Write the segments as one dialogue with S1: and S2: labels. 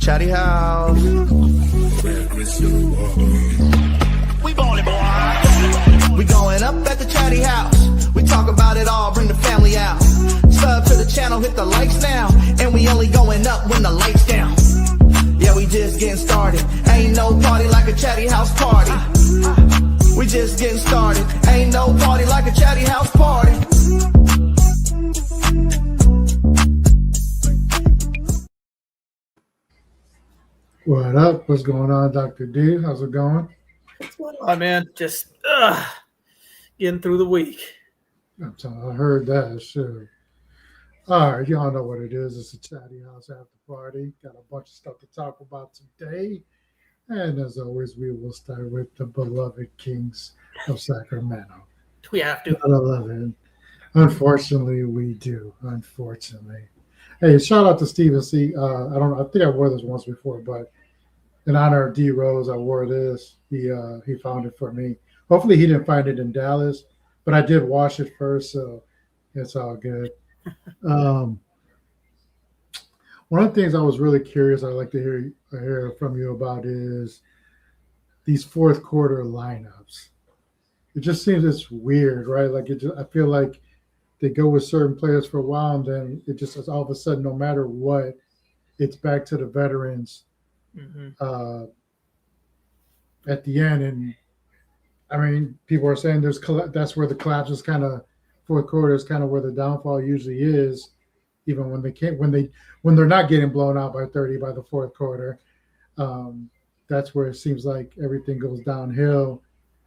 S1: Chatty House. We ballin', boy. We going up at the Chatty House. We talk about it all, bring the family out. Sub to the channel, hit the likes now. And we only going up when the lights down. Yeah, we just getting started. Ain't no party like a Chatty House party. We just getting started. Ain't no party like a Chatty House party.
S2: What up? What's going on, Dr. D? How's it going?
S3: What's going on, man? Just getting through the week.
S2: I heard that. Sure. All right, y'all know what it is. It's a Chatty House after party. Got a bunch of stuff to talk about today. And as always, we will start with the beloved Kings of Sacramento.
S3: We have to.
S2: 11. Unfortunately, we do. Unfortunately. Hey, shout out to Steven C. I think I wore this once before, but in honor of D Rose, I wore this. He found it for me. Hopefully he didn't find it in Dallas, but I did wash it first, so it's all good. One of the things I was really curious, I'd like to hear from you about is these fourth quarter lineups. It just seems it's weird, right? I feel like they go with certain players for a while, and then it just all of a sudden, no matter what, it's back to the veterans at the end. And I mean, people are saying that's where the collapse is kind of fourth quarter is kind of where the downfall usually is, even when they're not getting blown out by 30 by the fourth quarter. That's where it seems like everything goes downhill,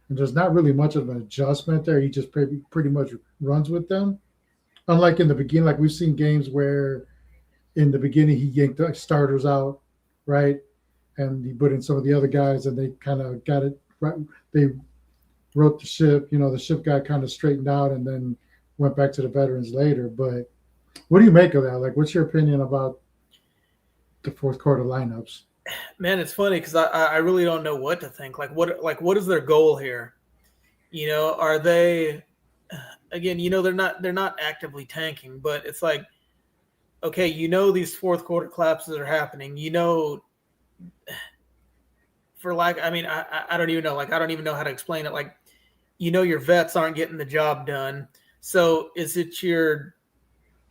S2: and there's not really much of an adjustment there. He just pretty much runs with them. Unlike in the beginning, like we've seen games where in the beginning he yanked the starters out, right? And he put in some of the other guys, and they kind of got it right. They wrote the ship, the ship got kind of straightened out and then went back to the veterans later. But what do you make of that? Like, what's your opinion about the fourth quarter lineups?
S3: Man, it's funny because I really don't know what to think. What is their goal here? Are they again? They're not actively tanking, but it's like, okay, these fourth quarter collapses are happening. I don't even know. I don't even know how to explain it. Like, your vets aren't getting the job done. So is it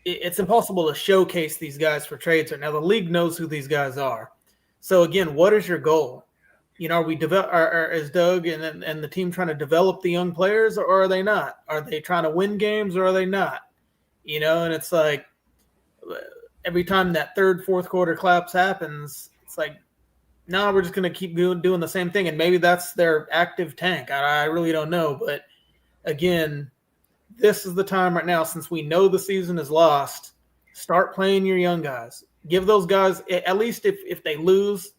S3: it's impossible to showcase these guys for trades right now. The league knows who these guys are. So again, what is your goal? Are we is Doug and the team trying to develop the young players, or are they not? Are they trying to win games, or are they not? And it's like every time that third, fourth quarter collapse happens, it's like, no, we're just going to keep doing the same thing. And maybe that's their active tank. I really don't know. But again, this is the time right now, since we know the season is lost, start playing your young guys. Give those guys, at least if they lose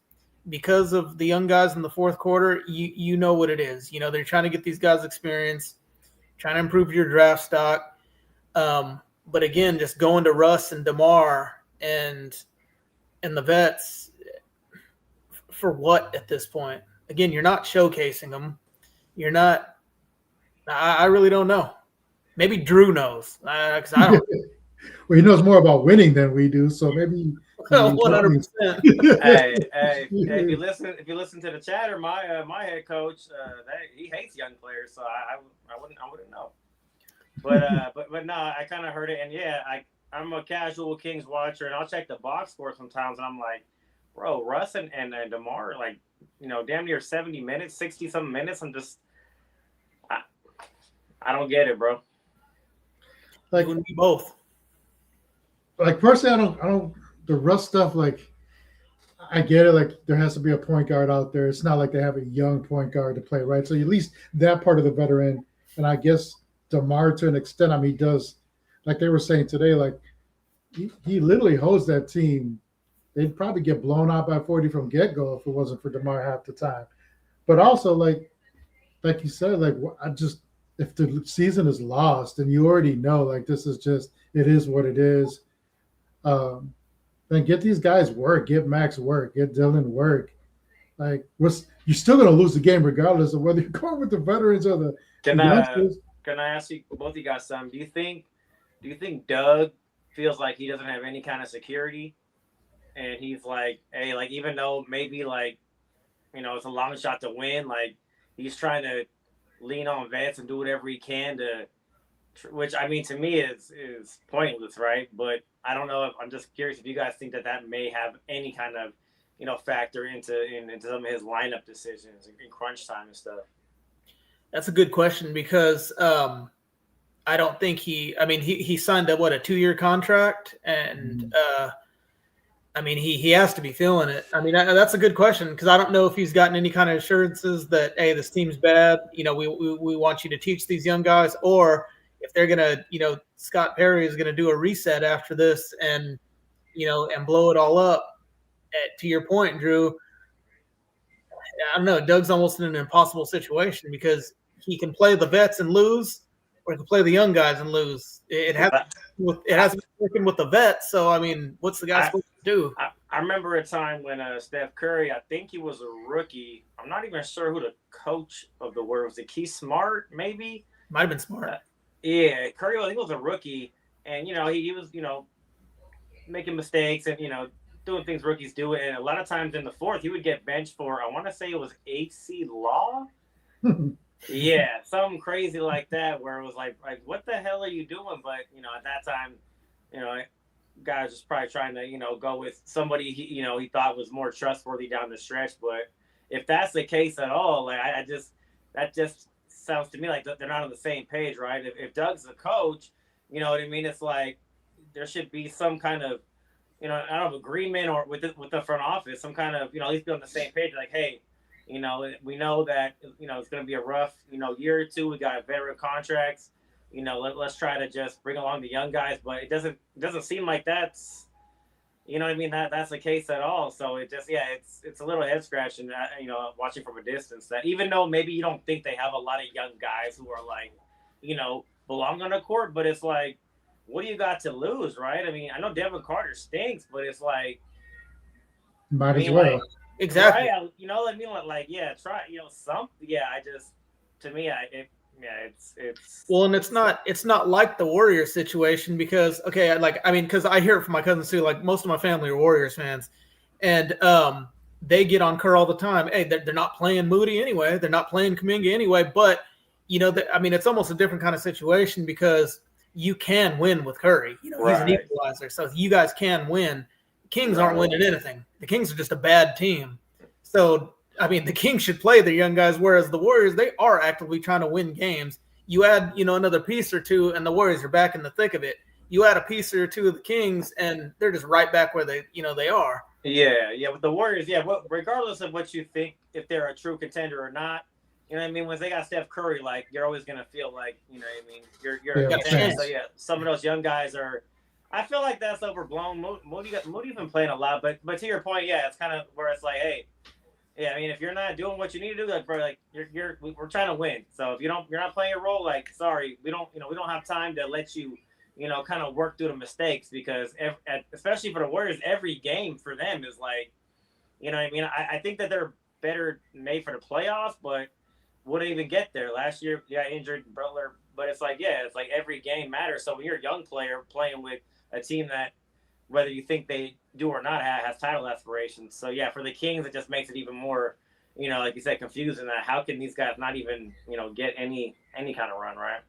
S3: because of the young guys in the fourth quarter, you know what it is. They're trying to get these guys experience, trying to improve your draft stock. But again, just going to Russ and DeMar and the vets, for what at this point? Again, you're not showcasing them. You're not. I really don't know. Maybe Drew knows, because I don't.
S2: Well, he knows more about winning than we do, so maybe.
S3: 100%.
S4: Hey, if you listen to the chatter, my head coach, he hates young players, so I wouldn't know. But no, I kind of heard it, and yeah, I'm a casual Kings watcher, and I'll check the box score sometimes, and I'm like, bro, Russ and DeMar, like, damn near 70 minutes, 60-something minutes. I'm just, I don't get it, bro.
S3: Like, we both.
S2: Like, personally, I don't, the Russ stuff, like, I get it. Like, there has to be a point guard out there. It's not like they have a young point guard to play, right? So at least that part of the veteran, and I guess DeMar to an extent, he does, like they were saying today, like, he literally holds that team. They'd probably get blown out by 40 from get-go if it wasn't for DeMar half the time. But also, like you said, like, if the season is lost and you already know, like, this is just, it is what it is, then get these guys work, get Max work, get Dylan work. Like, you're still going to lose the game regardless of whether you're going with the veterans or the youngsters.
S4: Can I ask you, both of you guys, something? Do you think Doug feels like he doesn't have any kind of security and he's like, hey, like even though maybe like it's a long shot to win, like he's trying to lean on vets and do whatever he can to, which I mean to me is pointless, right? But I don't know if I'm just curious if you guys think that may have any kind of factor into some of his lineup decisions in crunch time and stuff.
S3: That's a good question because I don't think he signed a 2-year contract, and I mean he has to be feeling it. I mean that's a good question because I don't know if he's gotten any kind of assurances that, hey, this team's bad, we want you to teach these young guys, or if they're gonna, Scott Perry is gonna do a reset after this and and blow it all up. To your point, Drew, I don't know. Doug's almost in an impossible situation because he can play the vets and lose, or he can play the young guys and lose. It hasn't been working with the vets. So I mean, what's the guy supposed to do?
S4: I remember a time when Steph Curry, I think he was a rookie. I'm not even sure who the coach of the Warriors was. It Keith Smart, maybe?
S3: Might have been Smart.
S4: Yeah, Curry, I think was a rookie, and he was making mistakes and doing things rookies do, and a lot of times in the fourth he would get benched for, I want to say it was AC Law. Yeah, something crazy like that, where it was like what the hell are you doing? But at that time, guys was probably trying to go with somebody he thought was more trustworthy down the stretch. But if that's the case at all, like that just sounds to me like they're not on the same page, right? If Doug's the coach, you know what I mean? It's like there should be some kind of I don't know, agreement or with the front office, some kind of at least be on the same page. Like, hey, we know that it's going to be a rough year or two. We got veteran contracts. Let's try to just bring along the young guys. But it doesn't seem like that's what I mean, that's the case at all. So it just it's a little head scratching. Watching from a distance, that even though maybe you don't think they have a lot of young guys who are like belong on the court, but it's like, what do you got to lose, right? I mean, I know Devin Carter stinks, but it's like
S2: might as well.
S4: Like,
S3: exactly.
S4: Right? What I mean? Like, yeah, try, some. Yeah, it's.
S3: Well, and it's not like the Warriors situation because because I hear it from my cousins too. Like most of my family are Warriors fans, and they get on Kerr all the time. Hey, they're not playing Moody anyway. They're not playing Kuminga anyway. But it's almost a different kind of situation because you can win with Curry. He's an equalizer, so you guys can win. Kings aren't winning anything. The Kings are just a bad team. So, I mean, the Kings should play the young guys, whereas the Warriors, they are actively trying to win games. You add, another piece or two, and the Warriors are back in the thick of it. You add a piece or two of the Kings, and they're just right back where they are.
S4: Yeah, with the Warriors, regardless of what you think, if they're a true contender or not, you know what I mean? When they got Steph Curry, like, you're always going to feel like, you know what I mean? You're a contender. So, some of those young guys are – I feel like that's overblown. Moody's been playing a lot. But to your point, it's kind of where it's like, hey, I mean, if you're not doing what you need to do, like, bro, like, we're trying to win. So if you're not playing your role, like, sorry, we don't have time to let you, kind of work through the mistakes because especially for the Warriors, every game for them is like, you know what I mean? I think that they're better made for the playoffs, but – wouldn't even get there last year. Injured Butler, but it's like every game matters. So when you're a young player playing with a team that, whether you think they do or not, has title aspirations. So for the Kings, it just makes it even more, like you said, confusing. That how can these guys not even get any kind of run, right?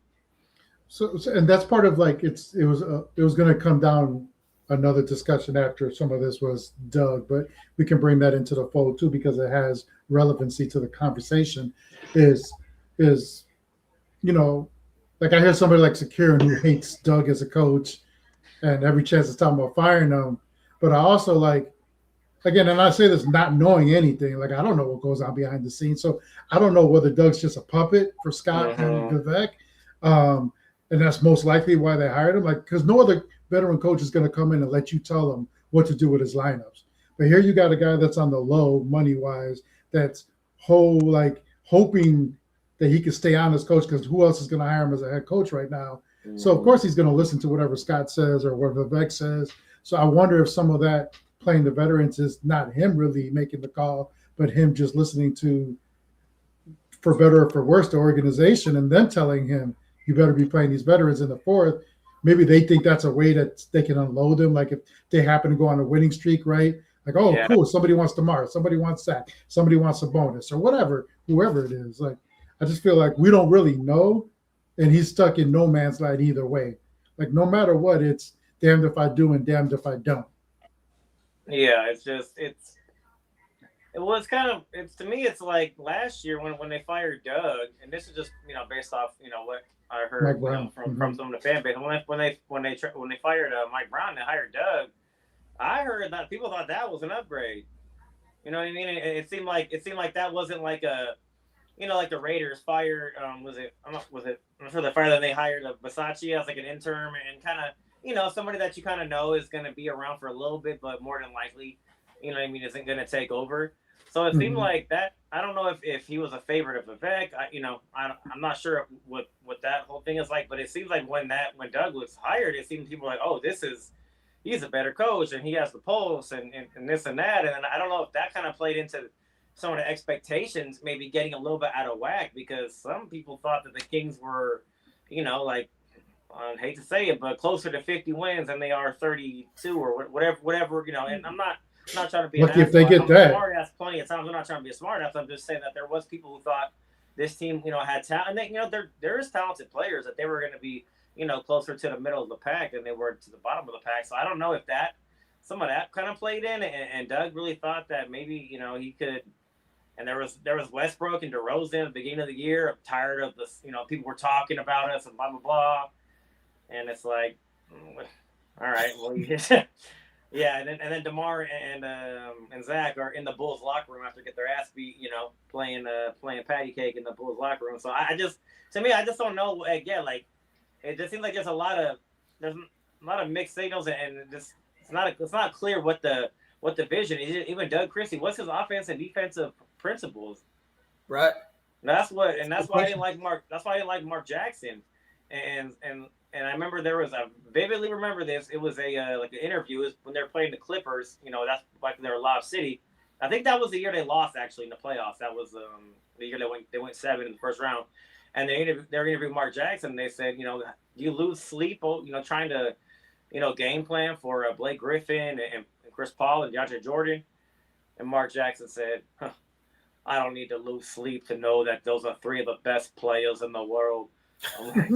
S2: So and that's part of like it was going to come down another discussion after some of this was Doug, but we can bring that into the fold too because it has relevancy to the conversation. Is like I hear somebody like Securin who hates Doug as a coach and every chance is talking about firing him, but I also again, and I say this not knowing anything, like I don't know what goes on behind the scenes, so I don't know whether Doug's just a puppet for Scott and Vivek, and that's most likely why they hired him, because no other veteran coach is going to come in and let you tell him what to do with his lineups. But here you got a guy that's on the low money-wise, that's hoping that he can stay on as coach because who else is going to hire him as a head coach right now? Mm-hmm. So, of course, he's going to listen to whatever Scott says or what Vivek says. So I wonder if some of that playing the veterans is not him really making the call, but him just listening to, for better or for worse, the organization and them telling him, you better be playing these veterans in the fourth. maybe they think that's a way that they can unload them. Like if they happen to go on a winning streak, right? Like, oh,
S4: Yeah.
S2: cool, somebody wants Demar, somebody wants sack, somebody wants a bonus or whatever, whoever it is. Like, I just feel like we don't really know, and he's stuck in no man's land either way. Like, no matter what, it's damned if I do and damned if I don't.
S4: Yeah, it's kind of to me it's like last year when they fired Doug, and this is just based off what I heard from some of the fan base when they fired Mike Brown, they hired Doug. I heard that people thought that was an upgrade. You know what I mean? It seemed like that wasn't like a like the Raiders fired I'm sure the fired that they hired Versace as like an interim and kind of somebody that you kind of know is going to be around for a little bit, but more than likely isn't going to take over. So it seemed like that. I don't know if he was a favorite of Vivek. I'm not sure what that whole thing is like, but it seems like when Doug was hired, it seemed people were like, he's a better coach and he has the pulse and this and that. And I don't know if that kind of played into some of the expectations, maybe getting a little bit out of whack, because some people thought that the Kings were, like, I hate to say it, but closer to 50 wins than they are 32 or whatever. And I'm not trying to be
S2: lucky if they get that.
S4: Smart ass plenty of times. I'm not trying to be a smart ass. I'm just saying that there was people who thought this team, had talent, and they, there is talented players that they were going to be, closer to the middle of the pack than they were to the bottom of the pack. So I don't know if some of that kind of played in, and Doug really thought that maybe he could. And there was Westbrook and DeRozan at the beginning of the year. I'm tired of this, people were talking about us and blah blah blah. And it's like, all right, well, yeah. And then DeMar and Zach are in the Bulls locker room after get their ass beat, playing patty cake in the Bulls locker room. So I just don't know. Like, yeah, like it just seems like there's a lot of mixed signals, and it's not clear what the vision is. Even Doug Christie, what's his offense and defensive principles?
S3: Right.
S4: That's why I didn't like Mark. That's why I didn't like Mark Jackson. And I remember I vividly remember this. It was like an interview. It was when they were playing the Clippers. That's like they were Lob City. I think that was the year they lost actually in the playoffs. That was the year they went 7 in the first round. And they were interviewing Mark Jackson. And they said, do you lose sleep? Trying to, game plan for Blake Griffin and Chris Paul and DeAndre Jordan. And Mark Jackson said, I don't need to lose sleep to know that those are 3 of the best players in the world. I'm like,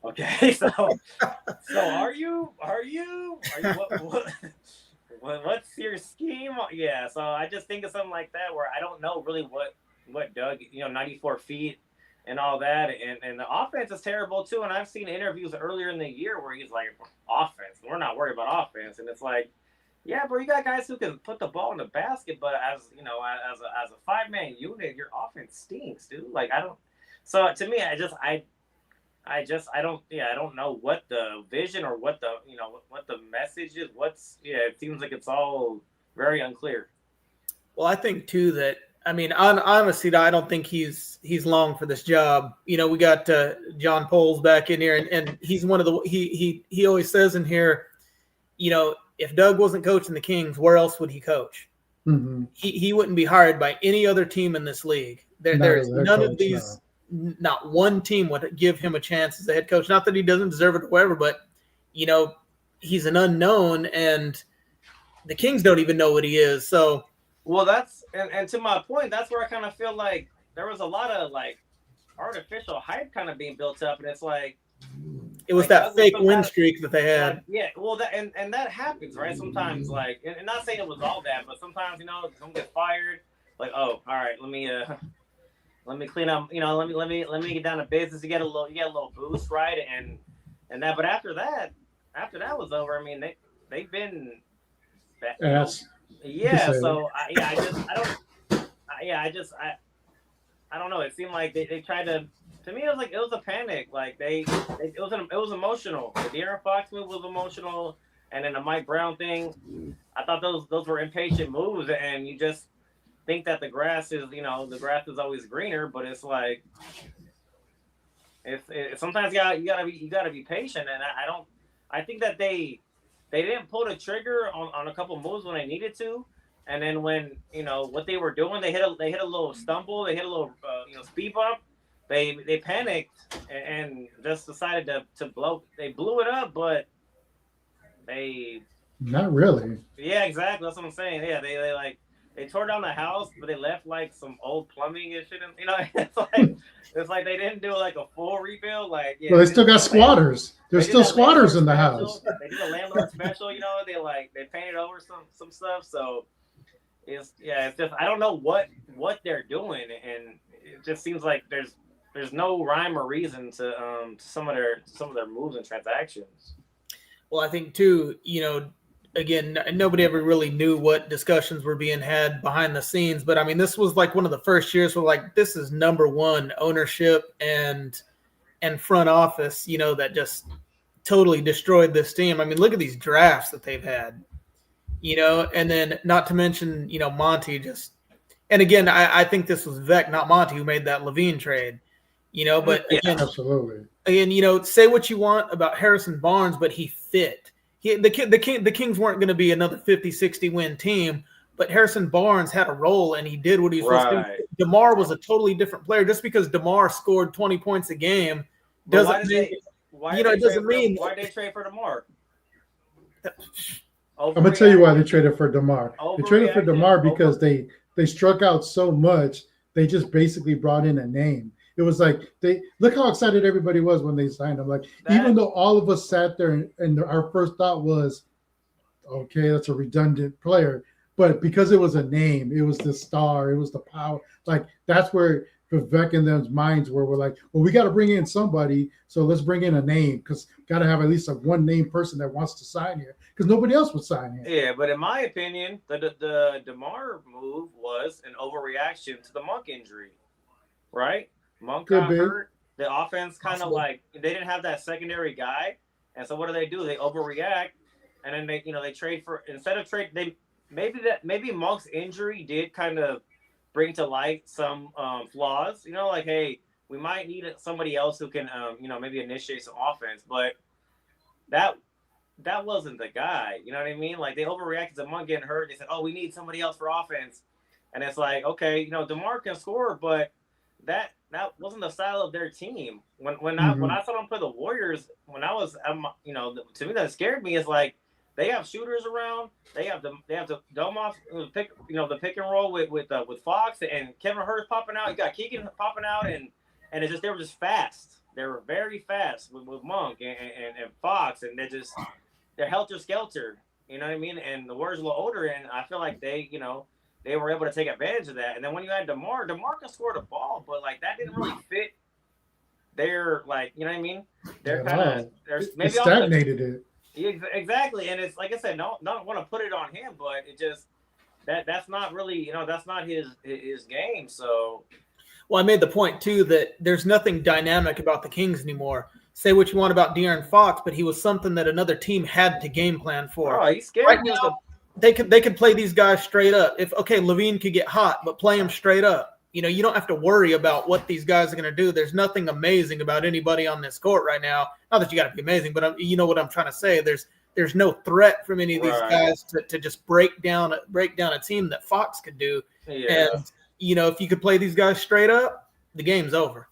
S4: okay, so are you what's your scheme? Yeah, so I just think of something like that where I don't know really what Doug, 94 feet and all that, and the offense is terrible too. And I've seen interviews earlier in the year where he's like, offense, we're not worried about offense, and it's like, yeah, bro, you got guys who can put the ball in the basket, but as a 5-man unit, your offense stinks, dude. Like I don't. So to me, I don't know what the vision or what the message is. It seems like it's all very unclear.
S3: Well, I think too that honestly, I don't think he's long for this job. We got John Poles back in here, and he's one of the he always says in here, if Doug wasn't coaching the Kings, where else would he coach?
S2: Mm-hmm.
S3: He wouldn't be hired by any other team in this league. There's none of these. No. Not one team would give him a chance as a head coach. Not that he doesn't deserve it or whatever, but he's an unknown, and the Kings don't even know what he is. So,
S4: well, that's and to my point, that's where I kind of feel like there was a lot of like artificial hype kind of being built up, and it's like
S3: it was that fake win streak that they had.
S4: Like, yeah, well, that and that happens, right? Sometimes, like, and not saying it was all that, but sometimes someone gets fired, like, oh, all right, let me clean up, let me get down to business. You get a little boost, right? And that, but after that was over, I mean, they've been, yeah. So I don't know. It seemed like they tried to me, it was a panic. Like it was emotional. The De'Aaron Fox move was emotional, and then the Mike Brown thing, I thought those were impatient moves, and you just think that the grass is always greener, but it's like sometimes you gotta be patient, and I think that they didn't pull the trigger on a couple moves when they needed to, and then when what they were doing, they hit a little stumble, they hit a little speed bump, they panicked and just decided to blow. They blew it up, but they
S2: Not really.
S4: yeah, exactly. That's what I'm saying. Yeah, they tore down the house, but they left like some old plumbing and shit. It's like they didn't do like a full rebuild. Like yeah,
S2: Well, they still got squatters. There's still squatters in the house.
S4: They did a landlord special. They painted over some stuff. So it's just I don't know what they're doing, and it just seems like there's no rhyme or reason to some of their moves and transactions.
S3: Well, I think too, again, nobody ever really knew what discussions were being had behind the scenes. But I mean, this was like one of the first years where like this is number one ownership and front office, that just totally destroyed this team. I mean, look at these drafts that they've had, and then not to mention, Monty just, and again, I think this was Vec, not Monty, who made that Levine trade, but again,
S2: absolutely.
S3: Again, say what you want about Harrison Barnes, but he fit. The Kings weren't going to be another 50, 60 win team, but Harrison Barnes had a role and he did what he was supposed to do. DeMar was a totally different player. Just because DeMar scored 20 points a game doesn't mean
S4: why did they trade for DeMar?
S2: I'm gonna tell you why they traded for DeMar. They traded for DeMar because they struck out so much. They just basically brought in a name. It was like look how excited everybody was when they signed him. Like even though all of us sat there and our first thought was, okay, that's a redundant player, but because it was a name, it was the star, it was the power. Like that's where Vivek and them's minds were like, well, we got to bring in somebody, so let's bring in a name because got to have at least a one name person that wants to sign here because nobody else would sign here.
S4: Yeah, but in my opinion, the DeMar move was an overreaction to the Monk injury, right? Monk got hurt. The offense kind of like they didn't have that secondary guy, and so what do? They overreact, and then they trade for maybe Monk's injury did kind of bring to light some flaws. Like hey, we might need somebody else who can maybe initiate some offense, but that wasn't the guy. You know what I mean? Like they overreacted to Monk getting hurt. They said, oh, we need somebody else for offense, and it's like okay, DeMar can score, but that wasn't the style of their team. When I saw them play the Warriors, when I was to me that scared me is like they have shooters around. They have the Domoff pick the pick and roll with Fox and Kevin Hurst popping out. You got Keegan popping out and it's just they were just fast. They were very fast with Monk and Fox, and they're helter skelter. You know what I mean? And the Warriors are a little older, and I feel like they were able to take advantage of that. And then when you had DeMar can score the ball, but like that didn't really fit their you know what I mean? They're kind of maybe
S2: stagnated it.
S4: Exactly, and it's like I said, don't want to put it on him, but it just that's not really that's not his game. So,
S3: well, I made the point too that there's nothing dynamic about the Kings anymore. Say what you want about De'Aaron Fox, but he was something that another team had to game plan for.
S4: Oh, he's scared.
S3: Right now, they could play these guys straight up. If Levine could get hot, but play him straight up. You don't have to worry about what these guys are going to do. There's nothing amazing about anybody on this court right now. Not that you got to be amazing, but you know what I'm trying to say. There's no threat from any of these guys to just break down a team that Fox could do.
S4: Yeah.
S3: And if you could play these guys straight up, the game's over.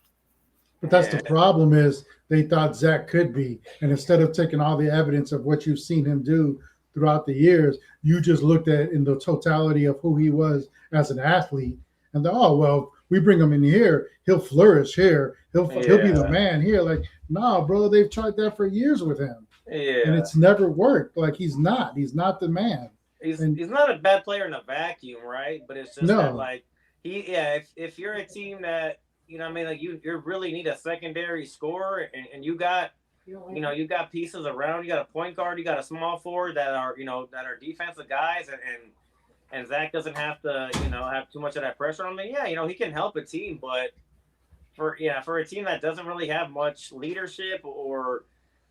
S2: But that's the problem is they thought Zach could be, and instead of taking all the evidence of what you've seen him do throughout the years, you just looked at in the totality of who he was as an athlete. And we bring him in here, he'll flourish here. He'll be the man here. Like, nah, bro, they've tried that for years with him.
S4: Yeah.
S2: And it's never worked. Like, he's not the man.
S4: He's not a bad player in a vacuum, right? But it's just that, like, if you're a team that, like you really need a secondary scorer and you got pieces around, you got a point guard, you got a small forward that are defensive guys and Zach doesn't have to, have too much of that pressure on him. Yeah, he can help a team, but for a team that doesn't really have much leadership or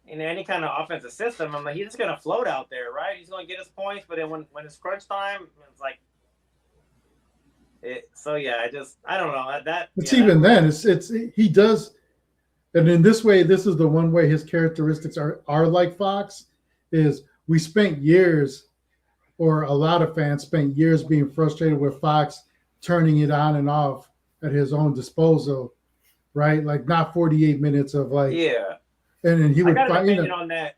S4: in any kind of offensive system, I'm like, he's just gonna float out there, right? He's gonna get his points, but then when it's crunch time, it's like I don't know that.
S2: It's even then. It's he does, and in this way, this is the one way his characteristics are like Fox. Is we spent years. Or a lot of fans spent years being frustrated with Fox turning it on and off at his own disposal. right? Like not 48 minutes of like,
S4: Yeah.
S2: and then he
S4: I
S2: would
S4: got an
S2: find,
S4: opinion on that.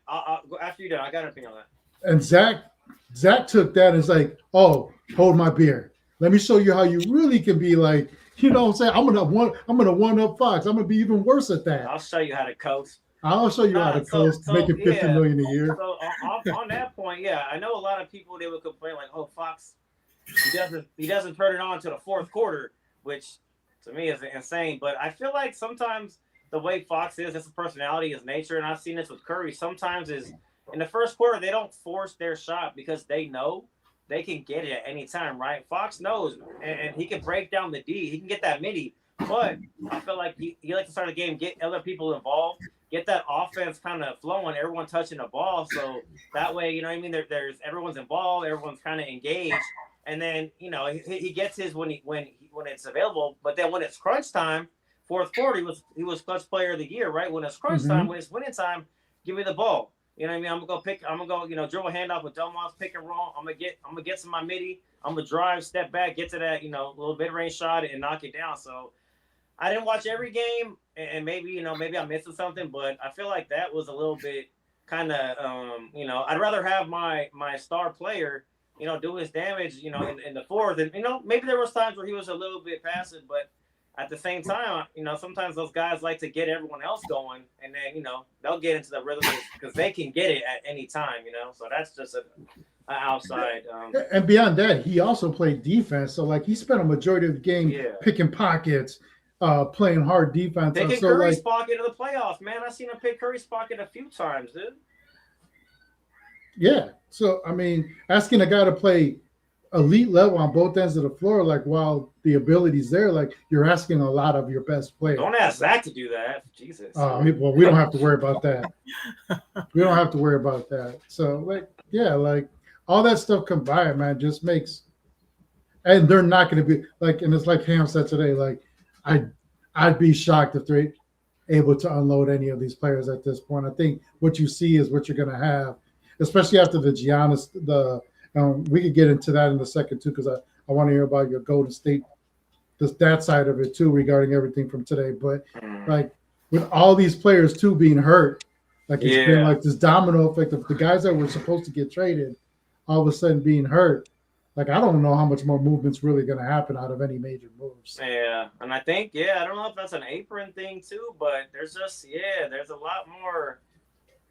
S4: After you're done, I got an opinion on that.
S2: and Zach took that and is like, oh, hold my beer. Let me show you how you really can be like, you know what I'm saying? I'm gonna one up Fox. I'm gonna be even worse at that.
S4: I'll show you how to coast.
S2: I'll show you how to coast, making $50 million a year.
S4: So on that point, yeah, I know a lot of people, they would complain like, oh, Fox, he doesn't turn it on to the fourth quarter, which to me is insane. But I feel like sometimes the way Fox is, it's a personality, his nature, and I've seen this with Curry. Sometimes is in the first quarter they don't force their shot because they know they can get it at any time, right? Fox knows, and he can break down the D. He can get that midi. But I feel like he likes to start the game, get other people involved, get that offense kind of flowing, everyone touching the ball. So that way, you know what I mean? There's everyone's involved, everyone's kind of engaged. And then, you know, he gets his when it's available. But then when it's crunch time, fourth quarter, he was clutch player of the year, right? When it's crunch time, when it's winning time, give me the ball. You know what I mean? I'm gonna go, you know, dribble handoff with Domas, pick and roll. I'm gonna get some of my midi. I'm gonna drive, step back, get to that, you know, little mid-range shot and knock it down. So I didn't watch every game, and maybe I'm missing something, but I feel like that was a little bit kind of, you know, I'd rather have my star player, you know, do his damage, you know, in the fourth. And, you know, maybe there was times where he was a little bit passive, but at the same time, you know, sometimes those guys like to get everyone else going, and then, you know, they'll get into the rhythm because they can get it at any time, you know. So that's just an outside.
S2: And beyond that, he also played defense. So, like, he spent a majority of the game picking pockets, playing hard defense.
S4: Picking Curry's pocket in the playoffs, man. I've seen him pick Curry's pocket a few times, dude.
S2: Yeah. So, I mean, asking a guy to play elite level on both ends of the floor, like, while the ability's there, like, you're asking a lot of your best players.
S4: Don't ask Zach to do that. Jesus.
S2: Well, we don't have to worry about that. We don't have to worry about that. So, like, yeah, like, all that stuff combined, man, just makes – and they're not going to be – like, and it's like Ham said today, like, I'd be shocked if they're able to unload any of these players at this point. I think what you see is what you're going to have, especially after the Giannis. We could get into that in the second too, because I want to hear about your Golden State, that side of it too, regarding everything from today. But like with all these players too being hurt, like it's been like this domino effect of the guys that were supposed to get traded, all of a sudden being hurt. Like, I don't know how much more movement's really going to happen out of any major moves.
S4: Yeah, and I think, I don't know if that's an apron thing too, but there's just, there's a lot more.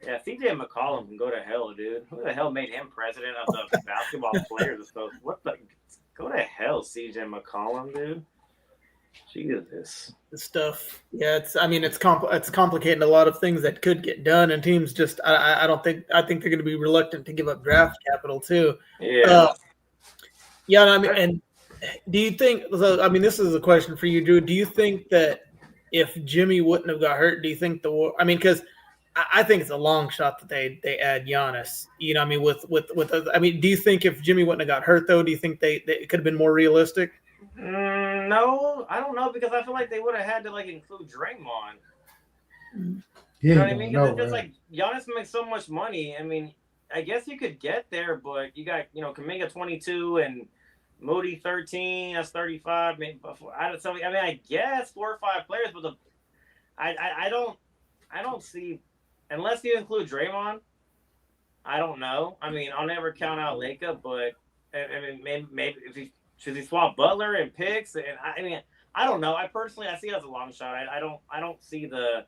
S4: Yeah, CJ McCollum can go to hell, dude. Who the hell made him president of the basketball players? So what the? Go to hell, CJ McCollum, dude. Jesus.
S3: This stuff. Yeah, it's complicating a lot of things that could get done, and teams just, I think they're going to be reluctant to give up draft capital too.
S4: Yeah.
S3: Yeah, I mean, and do you think? So, I mean, this is a question for you, Drew. Do you think that if Jimmy wouldn't have got hurt, do you think I mean, because I think it's a long shot that they add Giannis. You know, I mean, I mean, do you think if Jimmy wouldn't have got hurt though, do you think they could have been more realistic?
S4: No, I don't know, because I feel like they would have had to like include Draymond.
S2: You
S4: know what I mean? Because it's just like Giannis makes so much money. I mean, I guess you could get there, but you got, you know, Kuminga 22 and Moody 13, that's 35. Maybe before. I mean, I guess 4 or 5 players, but I don't see, unless you include Draymond. I don't know. I mean, I'll never count out Laker, but I mean, maybe should he swap Butler and picks? And I mean, I don't know. I see it as a long shot. I don't see the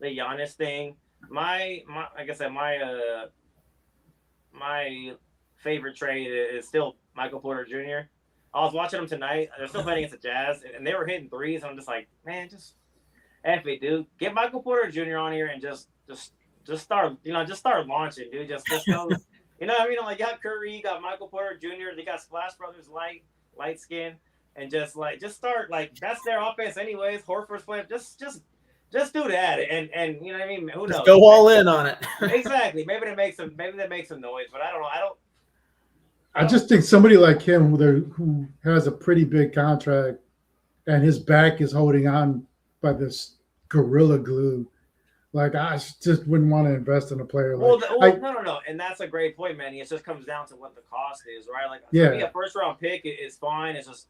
S4: Giannis thing. Like I said, my favorite trade is still Michael Porter Jr. I was watching them tonight. They're still playing against the Jazz, and they were hitting threes. And I'm just like, man, just F it, dude. Get Michael Porter Jr. on here and just start, just start launching, dude. Just go. You know what I mean? I'm like, you got Curry, you got Michael Porter Jr., they got Splash Brothers, light skin, and just start, like, that's their offense anyways. Horford's playing. Just do that, and you know what I mean? Who knows?
S3: Just go all in on it.
S4: Exactly. Maybe they make some noise, but I don't know.
S2: I just think somebody like him who has a pretty big contract and his back is holding on by this gorilla glue. Like, I just wouldn't want to invest in a player like that.
S4: No. And that's a great point, Manny. It just comes down to what the cost is, right? Like, for me, a first-round pick is fine. It's just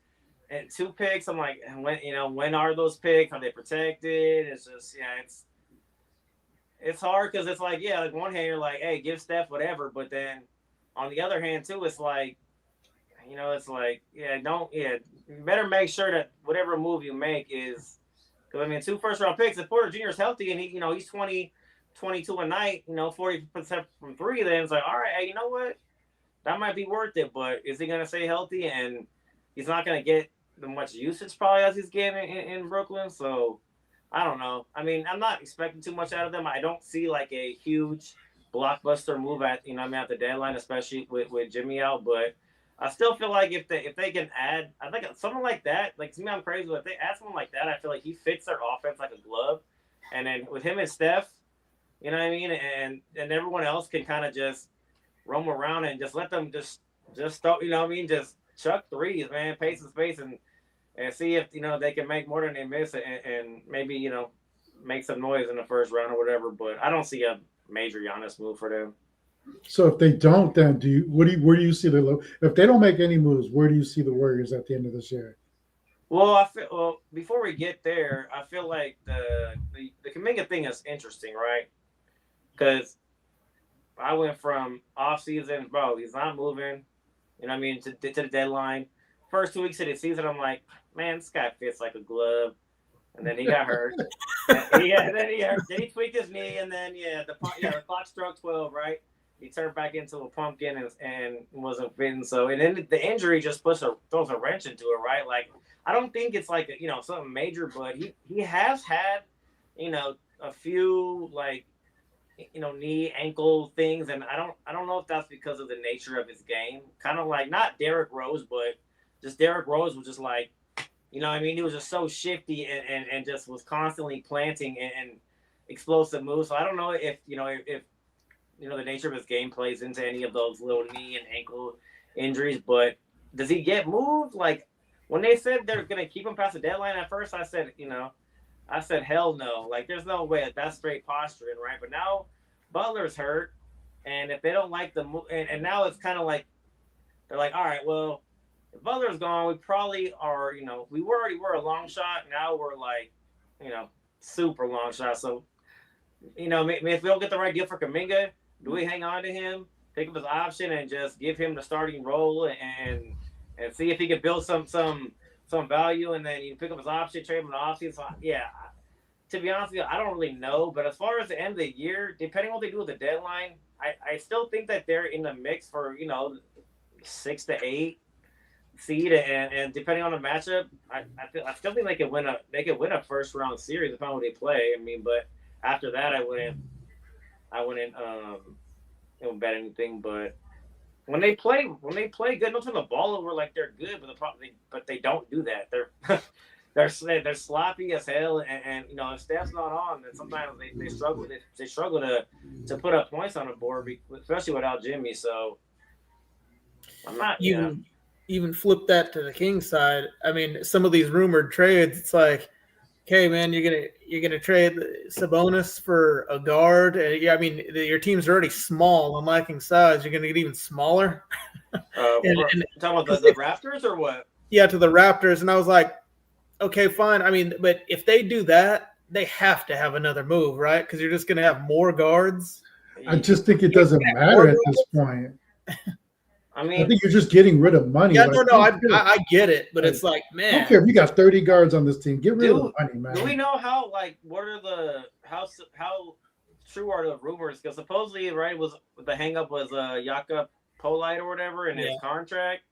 S4: and 2 picks. I'm like, when are those picks? Are they protected? It's just, it's hard because it's like, like one hand you're like, hey, give Steph whatever, but then on the other hand too, it's like, it's like, you better make sure that whatever move you make is, because I mean, 2 first-round picks. If Porter Jr. is healthy and he's 22 a night, 40% from 3, then it's like, all right, hey, you know what? That might be worth it, but is he going to stay healthy? And he's not going to get the much usage probably as he's getting in Brooklyn. So I don't know. I mean, I'm not expecting too much out of them. I don't see like a huge blockbuster move at the deadline, especially with Jimmy out. But I still feel like if they can add, I think someone like that, like to me, I'm crazy, but if they add someone like that, I feel like he fits their offense like a glove. And then with him and Steph, you know what I mean, and everyone else can kind of just roam around and just let them just throw, just chuck threes, man, pace and space, and see if they can make more than they miss, and maybe make some noise in the first round or whatever. But I don't see a major Giannis move for them.
S2: So if they don't, then where do you see if they don't make any moves, where do you see the Warriors at the end of this year?
S4: Well, before we get there, I feel like the Kuminga thing is interesting, right? Because I went from off season, bro, he's not moving, to the deadline. First 2 weeks of the season, I'm like, man, this guy fits like a glove. And then he got hurt. Then he tweaked his knee, and then the clock struck 12, right? He turned back into a pumpkin and wasn't fitting. So, and then the injury just throws a wrench into it, right? Like, I don't think it's like something major, but he has had a few like knee, ankle things, and I don't know if that's because of the nature of his game. Kind of like not Derrick Rose, but just Derrick Rose was just like, he was just so shifty and just was constantly planting and explosive moves. So I don't know if the nature of his game plays into any of those little knee and ankle injuries, but does he get moved? Like when they said they're gonna keep him past the deadline at first, I said hell no. Like there's no way that's straight posturing, right? But now Butler's hurt, and if they don't like the move, and now it's kind of like they're like, all right, well, if Butler's gone, we probably are, we already were a long shot. Now we're like, super long shot. So, if we don't get the right deal for Kuminga, do we hang on to him, pick up his option, and just give him the starting role and see if he can build some value, and then you pick up his option, trade him in the offseason? So, to be honest with you, I don't really know. But as far as the end of the year, depending on what they do with the deadline, I still think that they're in the mix for 6 to 8 seed, and depending on the matchup, I still think they could win a first round series depending on what they play. I mean, but after that, I wouldn't bet anything. But when they play good, don't turn the ball over like they're good, but they don't do that. They're sloppy as hell, and if Steph's not on, then sometimes they struggle to put up points on the board, especially without Jimmy. So I'm not
S3: even flip that to the Kings side. I mean, some of these rumored trades, it's like, okay, man, you're gonna trade Sabonis for a guard. I mean, your team's already small and lacking size. You're gonna get even smaller.
S4: And talking about the Raptors or what?
S3: Yeah, to the Raptors, and I was like, okay, fine. I mean, but if they do that, they have to have another move, right? Because you're just gonna have more guards.
S2: I just think it doesn't matter at this point.
S4: I mean,
S2: I think you're just getting rid of money.
S3: Yeah, I get it, but it's like, man,
S2: I don't care if you got 30 guards on this team. Get rid of the money, man.
S4: Do we know how true are the rumors? Because supposedly, right, was the hangup was Jakob Polite or whatever in his contract.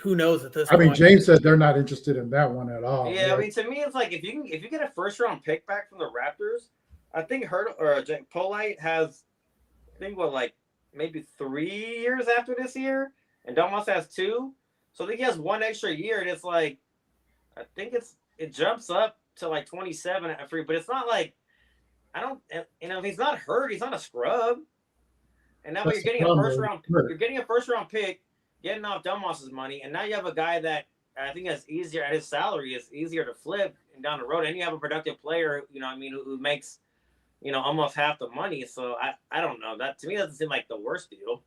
S3: Who knows at this point?
S2: I mean, James said they're not interested in that one at all.
S4: Yeah, I mean, to me, it's like if you get a first round pick back from the Raptors, I think Polite has, maybe 3 years after this year, and Domas has 2. So I think he has 1 extra year, and it's like, I think it jumps up to like 27 at free, but it's not like, if he's not hurt, he's not a scrub. And now you're getting a first round pick, getting off Domas's money, and now you have a guy that I think is easier at his salary, is easier to flip and down the road, and you have a productive player, who makes almost half the money. So I don't know. That to me doesn't seem like the worst deal.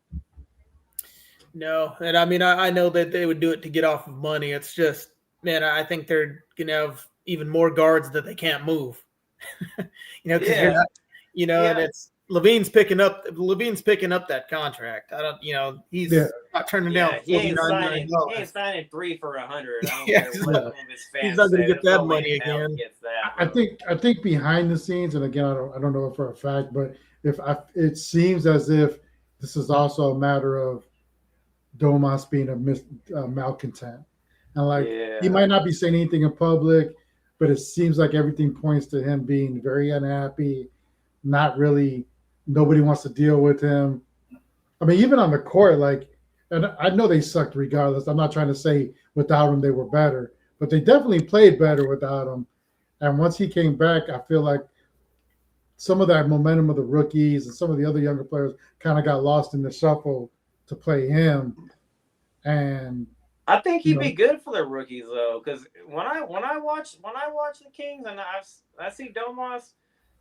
S3: No, and I mean, I know that they would do it to get off of money. It's just, man, I think they're gonna have even more guards that they can't move. Because you're
S4: Yeah,
S3: not, and
S4: yeah,
S3: it's Levine's picking up that contract. I don't,
S2: Yeah,
S3: he's not turning down
S4: yeah. He ain't
S3: $49 million.
S4: signing. He ain't signing 3 for 100. I don't
S3: Yeah,
S4: care
S3: he's
S4: what
S3: not,
S4: some of his
S3: he's
S4: fans
S3: not going
S4: say.
S3: to get
S4: There's no
S3: that
S4: way
S3: money
S4: in hell he
S3: again.
S4: gets that,
S2: I
S4: bro.
S2: think I think behind the scenes, and again, I don't know it for a fact, but it seems as if this is also a matter of Domas being a malcontent, and like he
S4: Yeah.
S2: might not be saying anything in public, but it seems like everything points to him being very unhappy, not really. Nobody wants to deal with him. I mean, even on the court, like, and I know they sucked regardless. I'm not trying to say without him they were better, but they definitely played better without him. And once he came back, I feel like some of that momentum of the rookies and some of the other younger players kind of got lost in the shuffle to play him. And
S4: I think
S2: you
S4: he'd be
S2: know,
S4: good for the rookies though, because when I watch the Kings and I see Domas,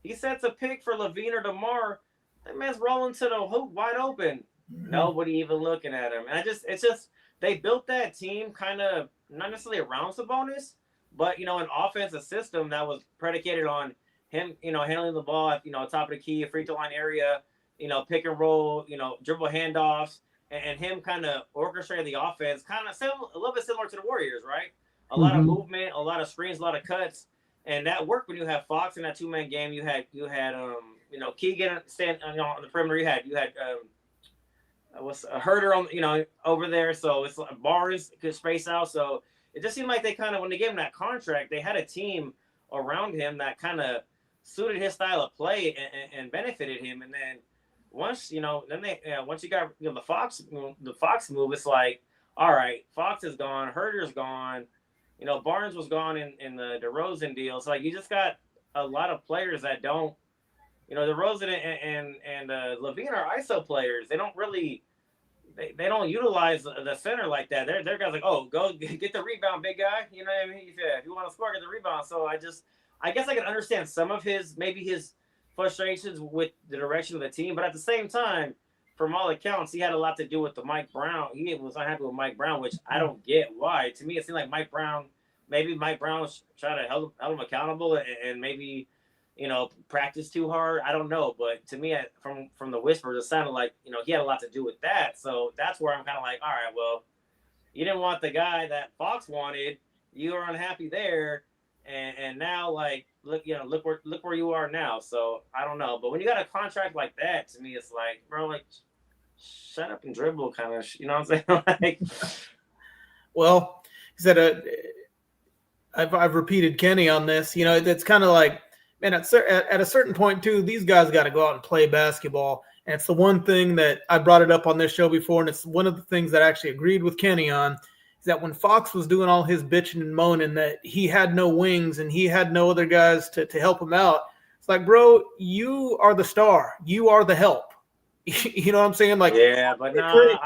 S4: he sets a pick for Levine or DeMar. That man's rolling to the hoop wide open.
S3: Mhm.
S4: Nobody even looking at him. And it's just they built that team kind of not necessarily around Sabonis, but an offensive system that was predicated on him, handling the ball at top of the key, free throw line area, pick and roll, dribble handoffs, and him kind of orchestrating the offense, kind of a little bit similar to the Warriors, right? A lot of
S2: mhm,
S4: movement, a lot of screens, a lot of cuts, and that worked when you had Fox in that 2-man game. You had Keegan stand on the perimeter. You had what's a Herder on over there, so it's like Barnes could space out. So it just seemed like they kind of when they gave him that contract, they had a team around him that kind of suited his style of play and benefited him. And then once then once you got the Fox move, it's like all right, Fox is gone, Herder's gone, Barnes was gone in the DeRozan deal. So like you just got a lot of players that don't. DeRozan and Levine are ISO players. They don't really they don't utilize the center like that. They're guys like, oh, go get the rebound, big guy. You know what I mean? If you want to score, get the rebound. So I guess I can understand some of his frustrations with the direction of the team, but at the same time, from all accounts, he had a lot to do with the Mike Brown. He was unhappy with Mike Brown, which I don't get why. To me, it seemed like Mike Brown was trying to hold him accountable and maybe practice too hard. I don't know, but to me, from the whispers, it sounded like he had a lot to do with that. So that's where I'm kind of like, all right, well, you didn't want the guy that Fox wanted. You were unhappy there, and now like look where you are now. So I don't know, but when you got a contract like that, to me, it's like, bro, like shut up and dribble, kind of. You know what I'm saying? Like,
S3: Well, he said, I've repeated Kenny on this. It's kind of like, man, at a certain point too, these guys got to go out and play basketball. And it's the one thing that I brought it up on this show before, and it's one of the things that I actually agreed with Kenny on, is that when Fox was doing all his bitching and moaning that he had no wings and he had no other guys to help him out, it's like, bro, you are the star. You are the help. You know what I'm saying? Like,
S4: yeah, but no,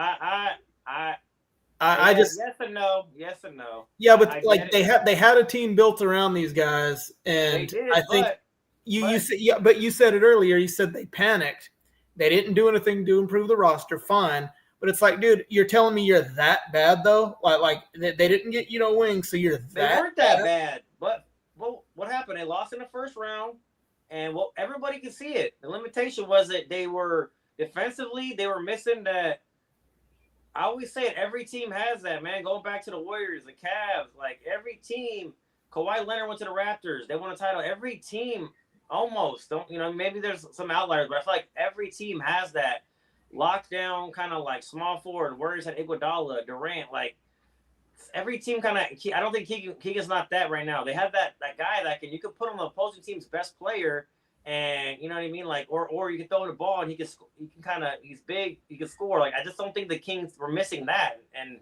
S3: I just
S4: yes and no, yes and no.
S3: yeah, but like they had a team built around these guys,
S4: They
S3: and
S4: did,
S3: I think you said but you said it earlier. You said they panicked. They didn't do anything to improve the roster. Fine, but it's like, dude, you're telling me you're that bad though? Like they didn't get wings, so you're
S4: they weren't that bad. But what happened? They lost in the first round, and everybody can see it. The limitation was that they were defensively they were missing that. I always say it. Every team has that, man. Going back to the Warriors, the Cavs, like every team. Kawhi Leonard went to the Raptors. They won a title. Every team almost don't. Maybe there's some outliers, but I feel like every team has that lockdown kind of like small forward. Warriors had Iguodala, Durant. Like every team kind of. I don't think Keegan's not that right now. They have that guy that you could put on the opposing team's best player. And you know what I mean, like, or you can throw the ball and he can kind of he's big, he can score. Like I just don't think the Kings were missing that, and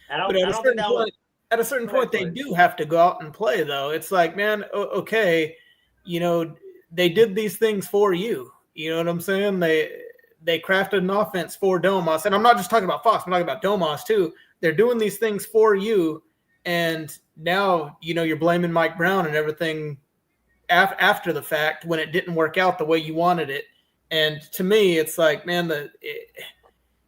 S4: I don't.
S3: But
S4: I don't think that was.
S3: At a certain point, they do have to go out and play, though. It's like, man, okay, they did these things for you. You know what I'm saying? They crafted an offense for Domas, and I'm not just talking about Fox. I'm talking about Domas too. They're doing these things for you, and now you're blaming Mike Brown and everything after the fact when it didn't work out the way you wanted it. And to me, it's like, man,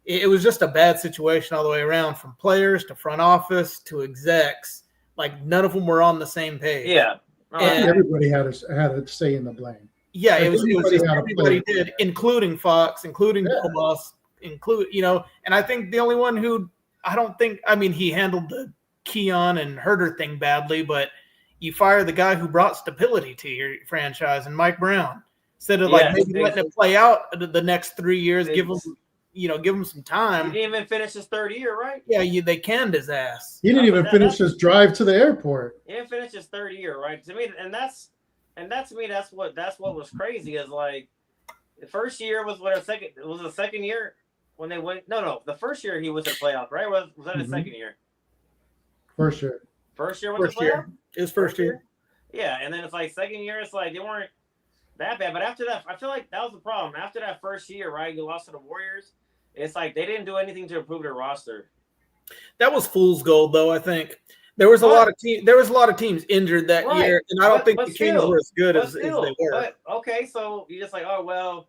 S3: it was just a bad situation all the way around, from players to front office to execs. Like none of them were on the same page.
S4: Yeah.
S3: And
S2: Everybody had a say in the blame.
S3: yeah,
S2: Like,
S3: it was just
S2: had a
S3: everybody
S2: play.
S3: did, including Fox, including
S2: Yeah.
S3: Domas, and I think the only one who he handled the Keon and Herder thing badly, but you fire the guy who brought stability to your franchise and Mike Brown instead of maybe letting it play out the next 3 years, give him some time.
S4: He didn't even finish his third year, right?
S3: Yeah, they canned his ass.
S2: He didn't even finish his drive to the airport.
S4: He didn't finish his third year, right? To me, that's what was crazy is like the first year was the second year when they went. No, the first year he was in the playoff, right? Was that his second year?
S2: First year.
S4: First year was the playoff?
S3: His first year.
S4: Yeah, and then it's like second year, it's like they weren't that bad. But after that, I feel like that was the problem. After that first year, right, you lost to the Warriors. It's like they didn't do anything to improve their roster.
S3: That was fool's gold, though. I think there was a lot of teams injured that year, and I don't think the Kings were as good as they were.
S4: But okay, so you're just like, oh well,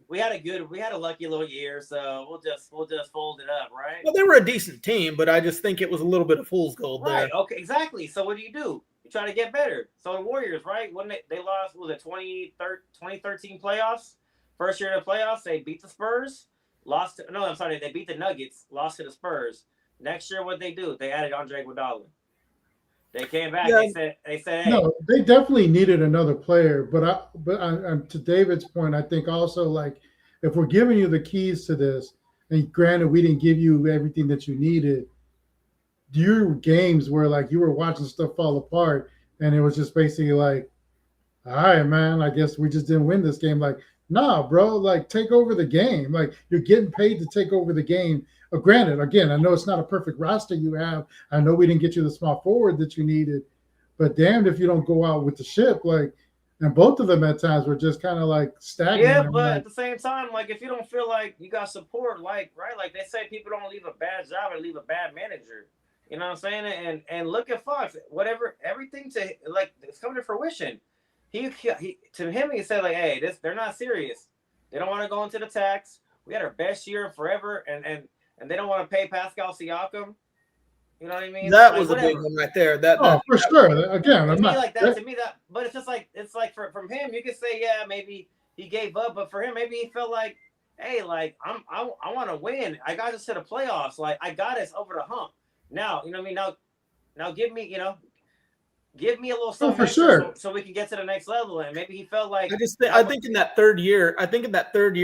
S4: we had a lucky little year, so we'll just fold it up, right?
S3: Well, they were a decent team, but I just think it was a little bit of fool's gold there.
S4: Right. Okay. Exactly. So what do? You try to get better. So the Warriors, right? When they lost, was it 2013 playoffs? First year in the playoffs, they beat the Spurs. They beat the Nuggets. Lost to the Spurs. Next year, what they do? They added Andre Iguodala. They came back.
S3: Yeah.
S4: They said, hey.
S2: No, they definitely needed another player. But to David's point, I think also like if we're giving you the keys to this, and granted we didn't give you everything that you needed, your games where like you were watching stuff fall apart, and it was just basically like, all right, man, I guess we just didn't win this game. Like, nah, bro, like take over the game. Like you're getting paid to take over the game. Granted, again, I know it's not a perfect roster you have. I know we didn't get you the small forward that you needed, but damned if you don't go out with the ship. Like, and both of them at times were just kind of like stagnant.
S4: Yeah, but at the same time, like if you don't feel like you got support, like right, like they say, people don't leave a bad job or leave a bad manager. You know what I'm saying? And look at Fox. Everything it's coming to fruition. He to him he said like, hey, they're not serious. They don't want to go into the tax. We had our best year in forever, and they don't want to pay Pascal Siakam. You know what I mean?
S3: That was a big one right there.
S2: For sure. Again, I'm not
S4: like that. To me, but it's just like from him, you could say, yeah, maybe he gave up, but for him, maybe he felt like, hey, like I want to win. I got us to the playoffs. Like I got us over the hump. Now, you know what I mean? Now give me a little something
S2: for sure,
S4: so we can get to the next level. And maybe he felt like
S3: I think in that third year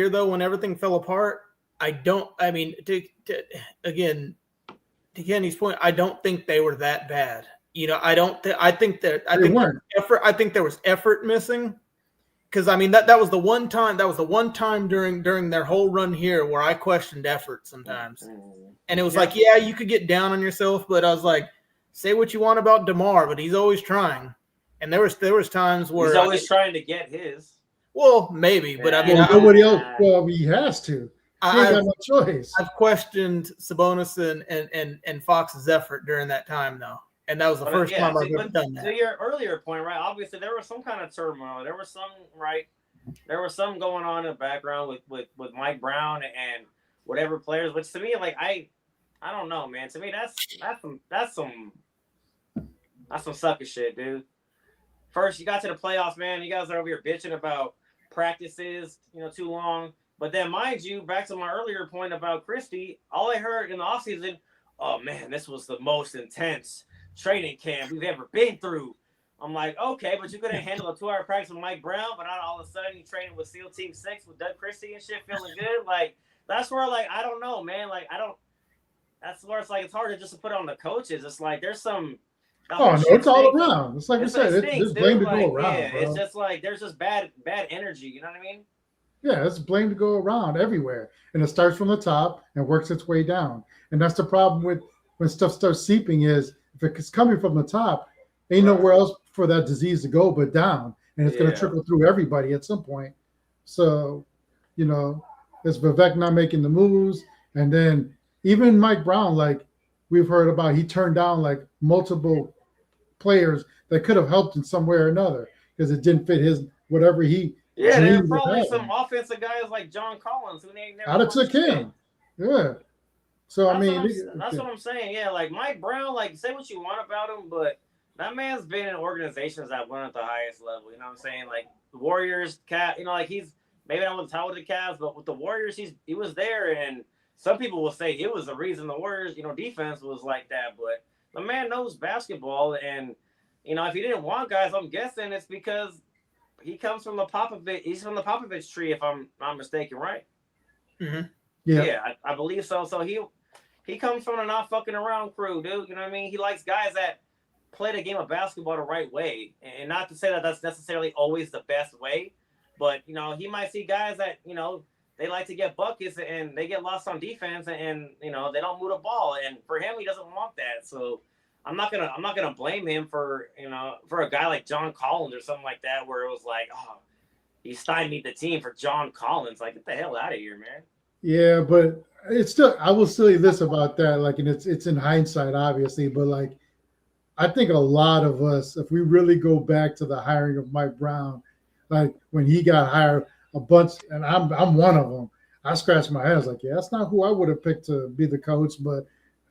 S3: though, when everything fell apart, to Kenny's point, I don't think they were that bad. I think there was effort missing. Because that was the one time during their whole run here where I questioned effort sometimes. And it was like, yeah, you could get down on yourself, but I was like, say what you want about DeMar, but he's always trying. And there was times where
S4: he's always trying to get his.
S3: Well, maybe, but
S2: nobody else. Well, he has to. He ain't got no choice.
S3: I've questioned Sabonis and Fox's effort during that time, though, and that was the first time I've ever done that.
S4: To your earlier point, right? Obviously, there was some kind of turmoil. There was some going on in the background with Mike Brown and whatever players. Which to me, like I don't know, man. To me, that's some sucker shit, dude. First, you got to the playoffs, man. You guys are over here bitching about practices, too long. But then, mind you, back to my earlier point about Christie, all I heard in the offseason, oh, man, this was the most intense training camp we've ever been through. I'm like, okay, but you couldn't handle a 2-hour practice with Mike Brown, but not all of a sudden you training with SEAL Team 6 with Doug Christie and shit, feeling good. Like, that's where, like, I don't know, man. Like, that's where it's like it's hard to just put on the coaches. It's like there's some.
S2: Oh, no, it's all around. It's like I said, it's blame to go around.
S4: Yeah,
S2: bro.
S4: It's just like there's just bad energy. You know what I mean?
S2: Yeah, it's blame to go around everywhere. And it starts from the top and works its way down. And that's the problem with when stuff starts seeping is if it's coming from the top, ain't nowhere else for that disease to go but down. And it's going to trickle through everybody at some point. So, it's Vivek not making the moves. And then even Mike Brown, like we've heard about, he turned down like multiple players that could have helped in some way or another because it didn't fit his whatever he.
S4: Yeah, there were probably some offensive guys like John Collins who they never.
S2: I'd have took him. Yeah, So
S4: That's
S2: I mean,
S4: that's what I'm saying. Yeah, like Mike Brown, like say what you want about him, but that man's been in organizations that won at the highest level. You know what I'm saying? Like the Warriors, Cat. You know, like he's maybe not with the top of the Cavs, but with the Warriors, he was there. And some people will say it was the reason the Warriors, defense was like that. But the man knows basketball, and if he didn't want guys, I'm guessing it's because he comes from the Popovich. He's from the Popovich tree, if I'm not mistaken, right?
S3: Mm-hmm.
S4: Yeah, I believe so. So he comes from a not fucking around crew, dude. You know what I mean? He likes guys that play the game of basketball the right way. And not to say that that's necessarily always the best way, but, he might see guys that, they like to get buckets and they get lost on defense and they don't move the ball. And for him, he doesn't want that. So I'm not gonna blame him for a guy like John Collins or something like that, where it was like, oh, he stymied the team for John Collins. Like, get the hell out of here, man.
S2: yeah, but it's still. I will say this about that, like, and it's in hindsight, obviously, but like, I think a lot of us, if we really go back to the hiring of Mike Brown, like when he got hired, a bunch, and I'm one of them. I scratched my head. I was like, yeah, that's not who I would have picked to be the coach, but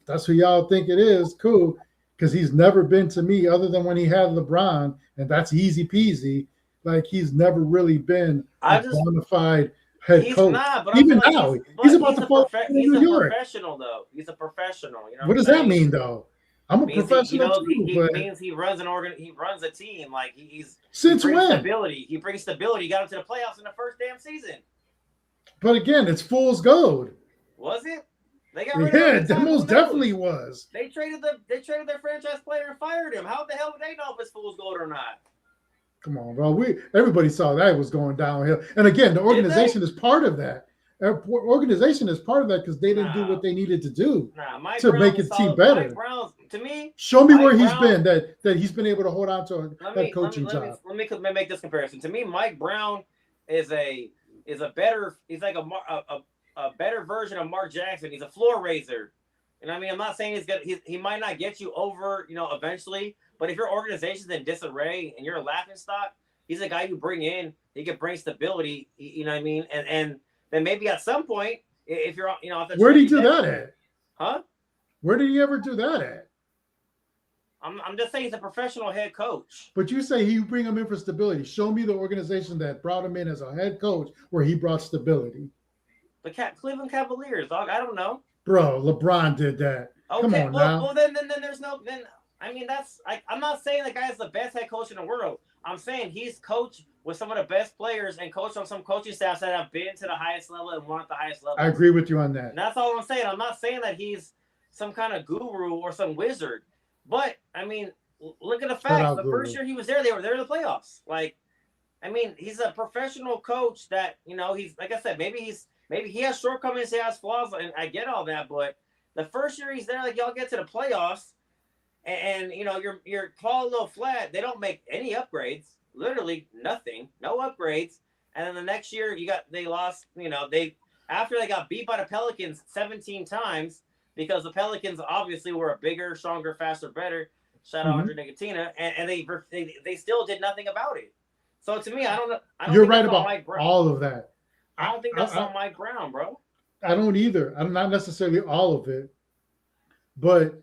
S2: if that's who y'all think it is, cool. Because he's never been to me other than when he had LeBron, and that's easy peasy. Like he's never really been a bona fide head coach.
S4: Not, but
S2: even now, he's about to fall in New York.
S4: Professional, though. He's a professional.
S2: What does that mean, though? I'm a professional too.
S4: He means he runs he runs a team. Like he's
S2: since when?
S4: Stability. He brings stability. He got him to the playoffs in the first damn season.
S2: But again, it's fool's gold.
S4: Was it? They got rid
S2: of him. That most definitely was.
S4: They traded their franchise player and fired him. How the hell would they know if it's fool's gold or not?
S2: Come on, bro. Everybody saw that it was going downhill. And again, the organization is part of that. Organization is part of that because they didn't do what they needed to do to make the team better.
S4: Mike Brown, to me,
S2: show me where he's been that he's been able to hold on to a head coaching job.
S4: Let me make this comparison. To me, Mike Brown is a better. He's like a better version of Mark Jackson. He's a floor raiser. And I mean, I'm not saying he's good. He might not get you over, eventually. But if your organization's in disarray and you're a laughingstock, he's a guy you bring in. He can bring stability. You know what I mean? And then maybe at some point, if you're,
S2: where did he do that at?
S4: Huh?
S2: Where did he ever do that at?
S4: I'm just saying he's a professional head coach.
S2: But you say you bring him in for stability. Show me the organization that brought him in as a head coach where he brought stability.
S4: The Cleveland Cavaliers, dog. I don't know.
S2: Bro, LeBron did that.
S4: Okay,
S2: come on now.
S4: Well, then there's no. Then I mean, I'm not saying the guy's the best head coach in the world. I'm saying he's coached with some of the best players and coached on some coaching staffs that have been to the highest level and won at the highest level.
S2: I agree with you on that.
S4: And that's all I'm saying. I'm not saying that he's some kind of guru or some wizard. But, I mean, look at the facts. The first year he was there, they were there in the playoffs. Like, I mean, he's a professional coach that, he's, like I said, maybe he has shortcomings, he has flaws, and I get all that. But the first year he's there, like, y'all get to the playoffs, and you're falling a little flat. They don't make any upgrades, literally nothing, no upgrades. And then the next year they lost. After they got beat by the Pelicans 17 times because the Pelicans obviously were a bigger, stronger, faster, better. Shout out Andre Iguodala, and they still did nothing about it. So to me, I don't know.
S2: You're right about all of that.
S4: I don't think that's on Mike Brown, bro.
S2: I don't either. I'm not necessarily all of it, but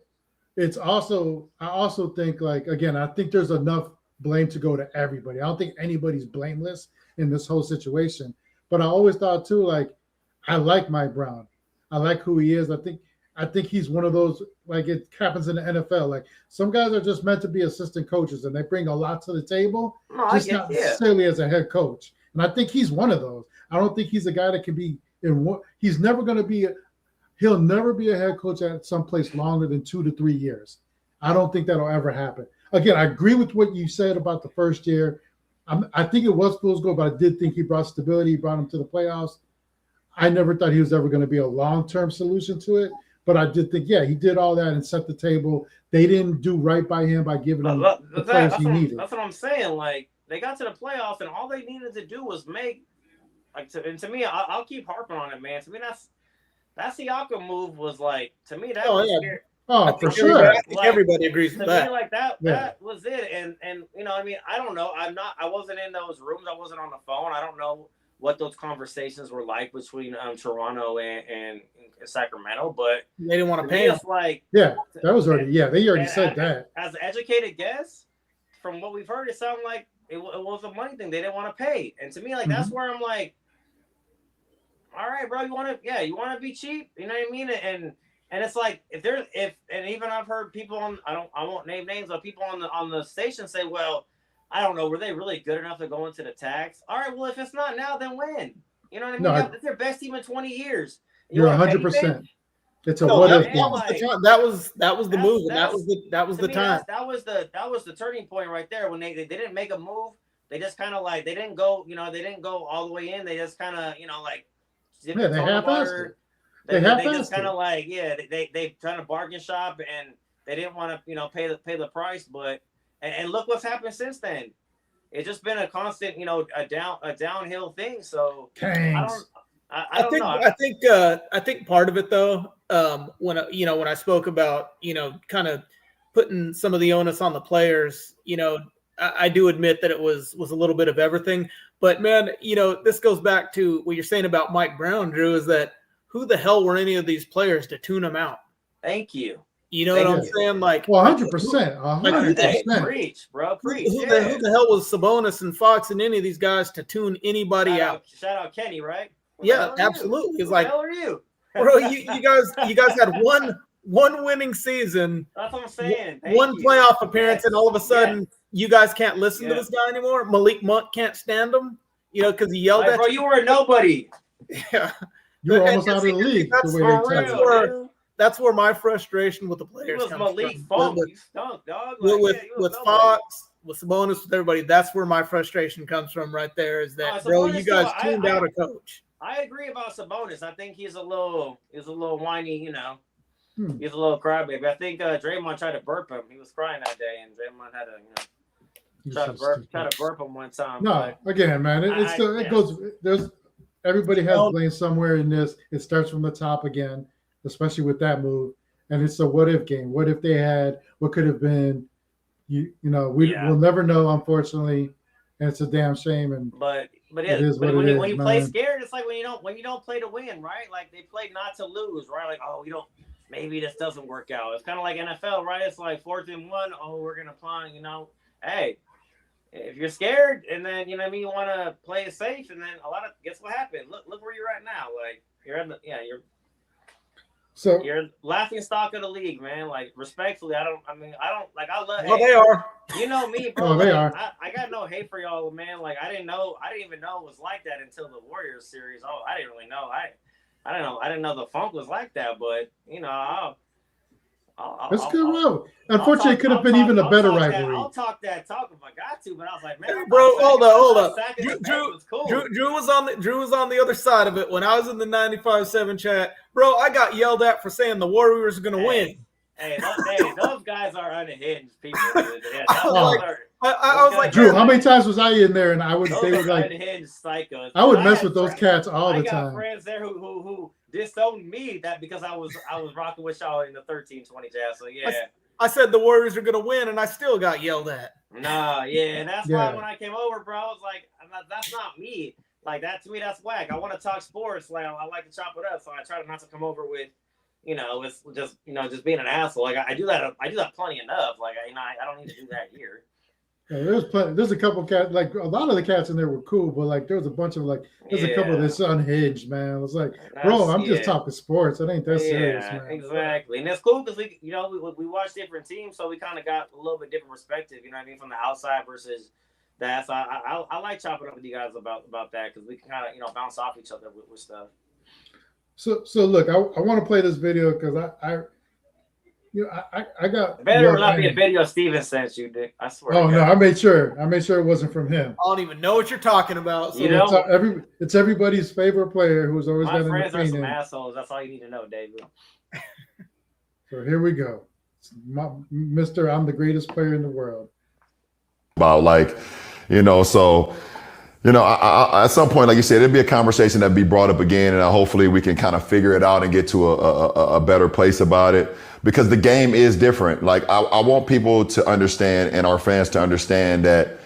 S2: it's also, I also think, like, again, I think there's enough blame to go to everybody. I don't think anybody's blameless in this whole situation. But I always thought too, like, I like Mike Brown. I like who he is. I think he's one of those, like it happens in the NFL. Like some guys are just meant to be assistant coaches and they bring a lot to the table, not necessarily as a head coach. And I think he's one of those. I don't think he's a guy that can be in one. He's never going to be. He'll never be a head coach at some place longer than 2 to 3 years. I don't think that'll ever happen. Again, I agree with what you said about the first year. I think it was fool's gold, but I did think he brought stability. He brought him to the playoffs. I never thought he was ever going to be a long-term solution to it. But I did think, he did all that and set the table. They didn't do right by him by giving him the players he needed.
S4: That's what I'm saying. Like, they got to the playoffs, and all they needed to do was make – like, to me, I'll keep harping on it, man. To me, that Siakam move was like – to me, that was scary.
S2: Oh, for sure.
S3: I think everybody agrees with that.
S4: To me, like, that was it. And I mean, I don't know. I wasn't in those rooms. I wasn't on the phone. I don't know what those conversations were like between Toronto and Sacramento, but
S3: They didn't want to
S4: to
S3: pay
S4: me,
S3: him.
S4: it's like
S2: Yeah, that was already. Yeah, they already said that.
S4: As an educated guess, from what we've heard, it sounded like it was a money thing. They didn't want to pay, and to me, like that's where I'm like, all right, bro, you want to be cheap, you know what I mean? And it's like and even I've heard people I won't name names, but people on the station say, well, I don't know, were they really good enough to go into the tax? All right, well, if it's not now, then when? You know what I mean?
S2: No,
S4: It's their best team in 20 years.
S2: You're 100%. It's a
S3: No,
S2: what if
S3: that,
S2: game.
S3: that was the move, and that was the time.
S4: That was the turning point right there when they didn't make a move. They just kind of like they didn't go all the way in. They just kind of like
S2: they half-assed it.
S4: They just kind of like they trying to bargain shop and they didn't want to pay the price. But and look what's happened since then. It's just been a constant a downhill thing. So I don't know.
S3: I think part of it though, when I spoke about kind of putting some of the onus on the players, I do admit that it was a little bit of everything. But man, this goes back to what you're saying about Mike Brown, Drew, is that who the hell were any of these players to tune him out?
S4: Thank you.
S3: You know what I'm saying? Like,
S2: well, 100%, 100%.
S4: Preach, bro, preach.
S3: Who the hell was Sabonis and Fox and any of these guys to tune anybody out?
S4: Shout out Kenny, right?
S3: Yeah, absolutely. It's like,
S4: who are you?
S3: Bro, you guys had one winning season.
S4: That's what I'm saying.
S3: One playoff appearance, and all of a sudden, you guys can't listen to this guy anymore. Malik Monk can't stand him, because he yelled at
S4: bro, you were a nobody.
S3: Yeah,
S2: you were almost out of the league.
S3: That's where my frustration with the players
S4: comes Malik
S3: from.
S4: You stunk, dog.
S3: With Fox, with Sabonis, with everybody, that's where my frustration comes from right there. Is that, bro, you guys tuned out a coach.
S4: I agree about Sabonis. I think he's a little whiny, He's a little crybaby. I think Draymond tried to burp him. He was crying that day, and Draymond had to try to burp him one time.
S2: No, again, man, it goes. There's everybody has blame somewhere in this. It starts from the top again, especially with that move, and it's a what if game. What if they had? What could have been? We'll never know, unfortunately, and it's a damn shame.
S4: But when you play scared, it's like when you don't play to win, right? Like they play not to lose, right? Like, oh, maybe this doesn't work out. It's kind of like NFL, right? It's like 4th and 1. Oh, we're gonna play. Hey, if you're scared and then you want to play it safe, and then guess what happened? Look where you're at now. Like you're laughing stock of the league, man. Like respectfully, I love.
S2: Well, they are.
S4: You know me, bro.
S2: Oh, they are.
S4: I got no hate for y'all, man. Like I didn't even know it was like that until the Warriors series. Oh, I didn't really know. I didn't know the funk was like that, but
S2: it's good, bro. Unfortunately, it could have been even a better rivalry.
S4: I'll talk if I got to, but I was like, man,
S3: bro, hold up.
S4: Drew
S3: was on the other side of it when I was in the 95.7 chat. Bro, I got yelled at for saying the Warriors are gonna win.
S4: Hey, those guys are unhinged people.
S3: I was like,
S2: Drew, how many times was I in there and they were like
S4: unhinged psychos.
S2: I would mess with those cats all the time.
S4: I got friends there who disowned me because I was rocking with y'all in the 13-20 jazz. So yeah.
S3: I said the Warriors are gonna win and I still got yelled at.
S4: Nah, yeah, and that's why when I came over, bro, I was like, that's not me. Like that to me, that's whack. I want to talk sports. Like I like to chop it up, so I try not to come over with, it's just being an asshole. Like I do that plenty enough. Like I don't need to do that here.
S2: Yeah, there's a couple cats, like a lot of the cats in there were cool, but like there was a bunch of a couple that's unhinged, man. It was like, bro, I'm just talking sports. It ain't that serious, man.
S4: Exactly. And it's cool because we watch different teams, so we kind of got a little bit different perspective, from the outside versus that. So I like chopping up with you guys about that because we can kind of bounce off each other with stuff.
S2: So look, I want to play this video because I got.
S4: It better not be a video Steven sent you, Dick. I swear.
S2: Oh no, I made sure it wasn't from him.
S3: I don't even know what you're talking about.
S2: So it's everybody's favorite player who's always
S4: my
S2: been in the
S4: friends are some assholes. That's all you need to know, David.
S2: So here we go. Mr. I'm the greatest player in the world.
S5: About so. At some point, like you said, it'd be a conversation that'd be brought up again, and hopefully we can kind of figure it out and get to a better place about it. Because the game is different. Like I want people to understand and our fans to understand that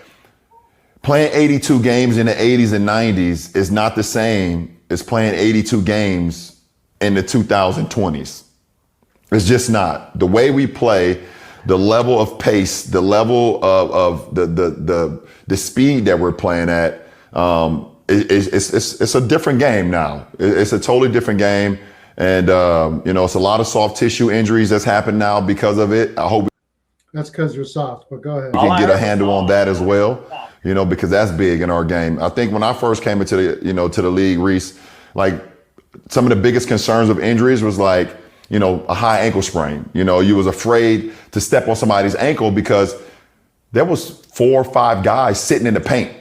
S5: playing 82 games in the 80s and 90s is not the same as playing 82 games in the 2020s. It's just not. The way we play, the level of pace, the level of the speed that we're playing at, it's a different game now. It's a totally different game. And, it's a lot of soft tissue injuries that's happened now because of it. I hope
S2: That's because you're soft, but go ahead.
S5: we can get a handle on that as well, because that's big in our game. I think when I first came into the league, Reese, like some of the biggest concerns of injuries was like, a high ankle sprain. You was afraid to step on somebody's ankle because there was 4 or 5 guys sitting in the paint.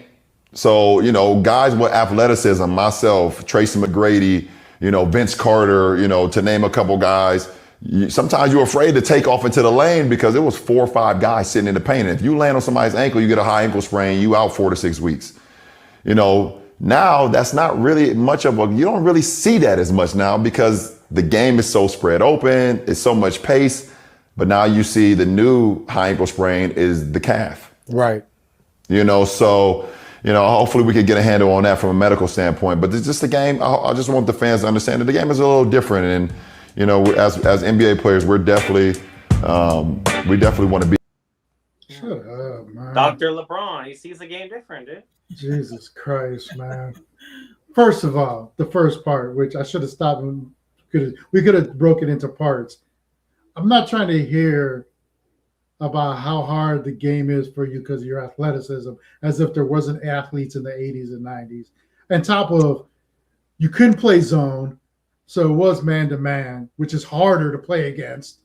S5: So, guys with athleticism, myself, Tracy McGrady, Vince Carter, to name a couple guys, sometimes you're afraid to take off into the lane because it was 4 or 5 guys sitting in the paint. And if you land on somebody's ankle, you get a high ankle sprain, you out 4 to 6 weeks. Now that's not really much of you don't really see that as much now because the game is so spread open, it's so much pace. But now you see the new high ankle sprain is the calf.
S6: Right.
S5: So, hopefully we could get a handle on that from a medical standpoint. But it's just the game. I just want the fans to understand that the game is a little different. And, as NBA players, we definitely want to be.
S2: Shut up, man.
S4: Dr. LeBron, he sees the game different, dude.
S2: Jesus Christ, man. First of all, the first part, which I should have stopped and we could have broken into parts. I'm not trying to hear about how hard the game is for you because of your athleticism, as if there wasn't athletes in the 80s and 90s. On top of, you couldn't play zone, so it was man-to-man, which is harder to play against.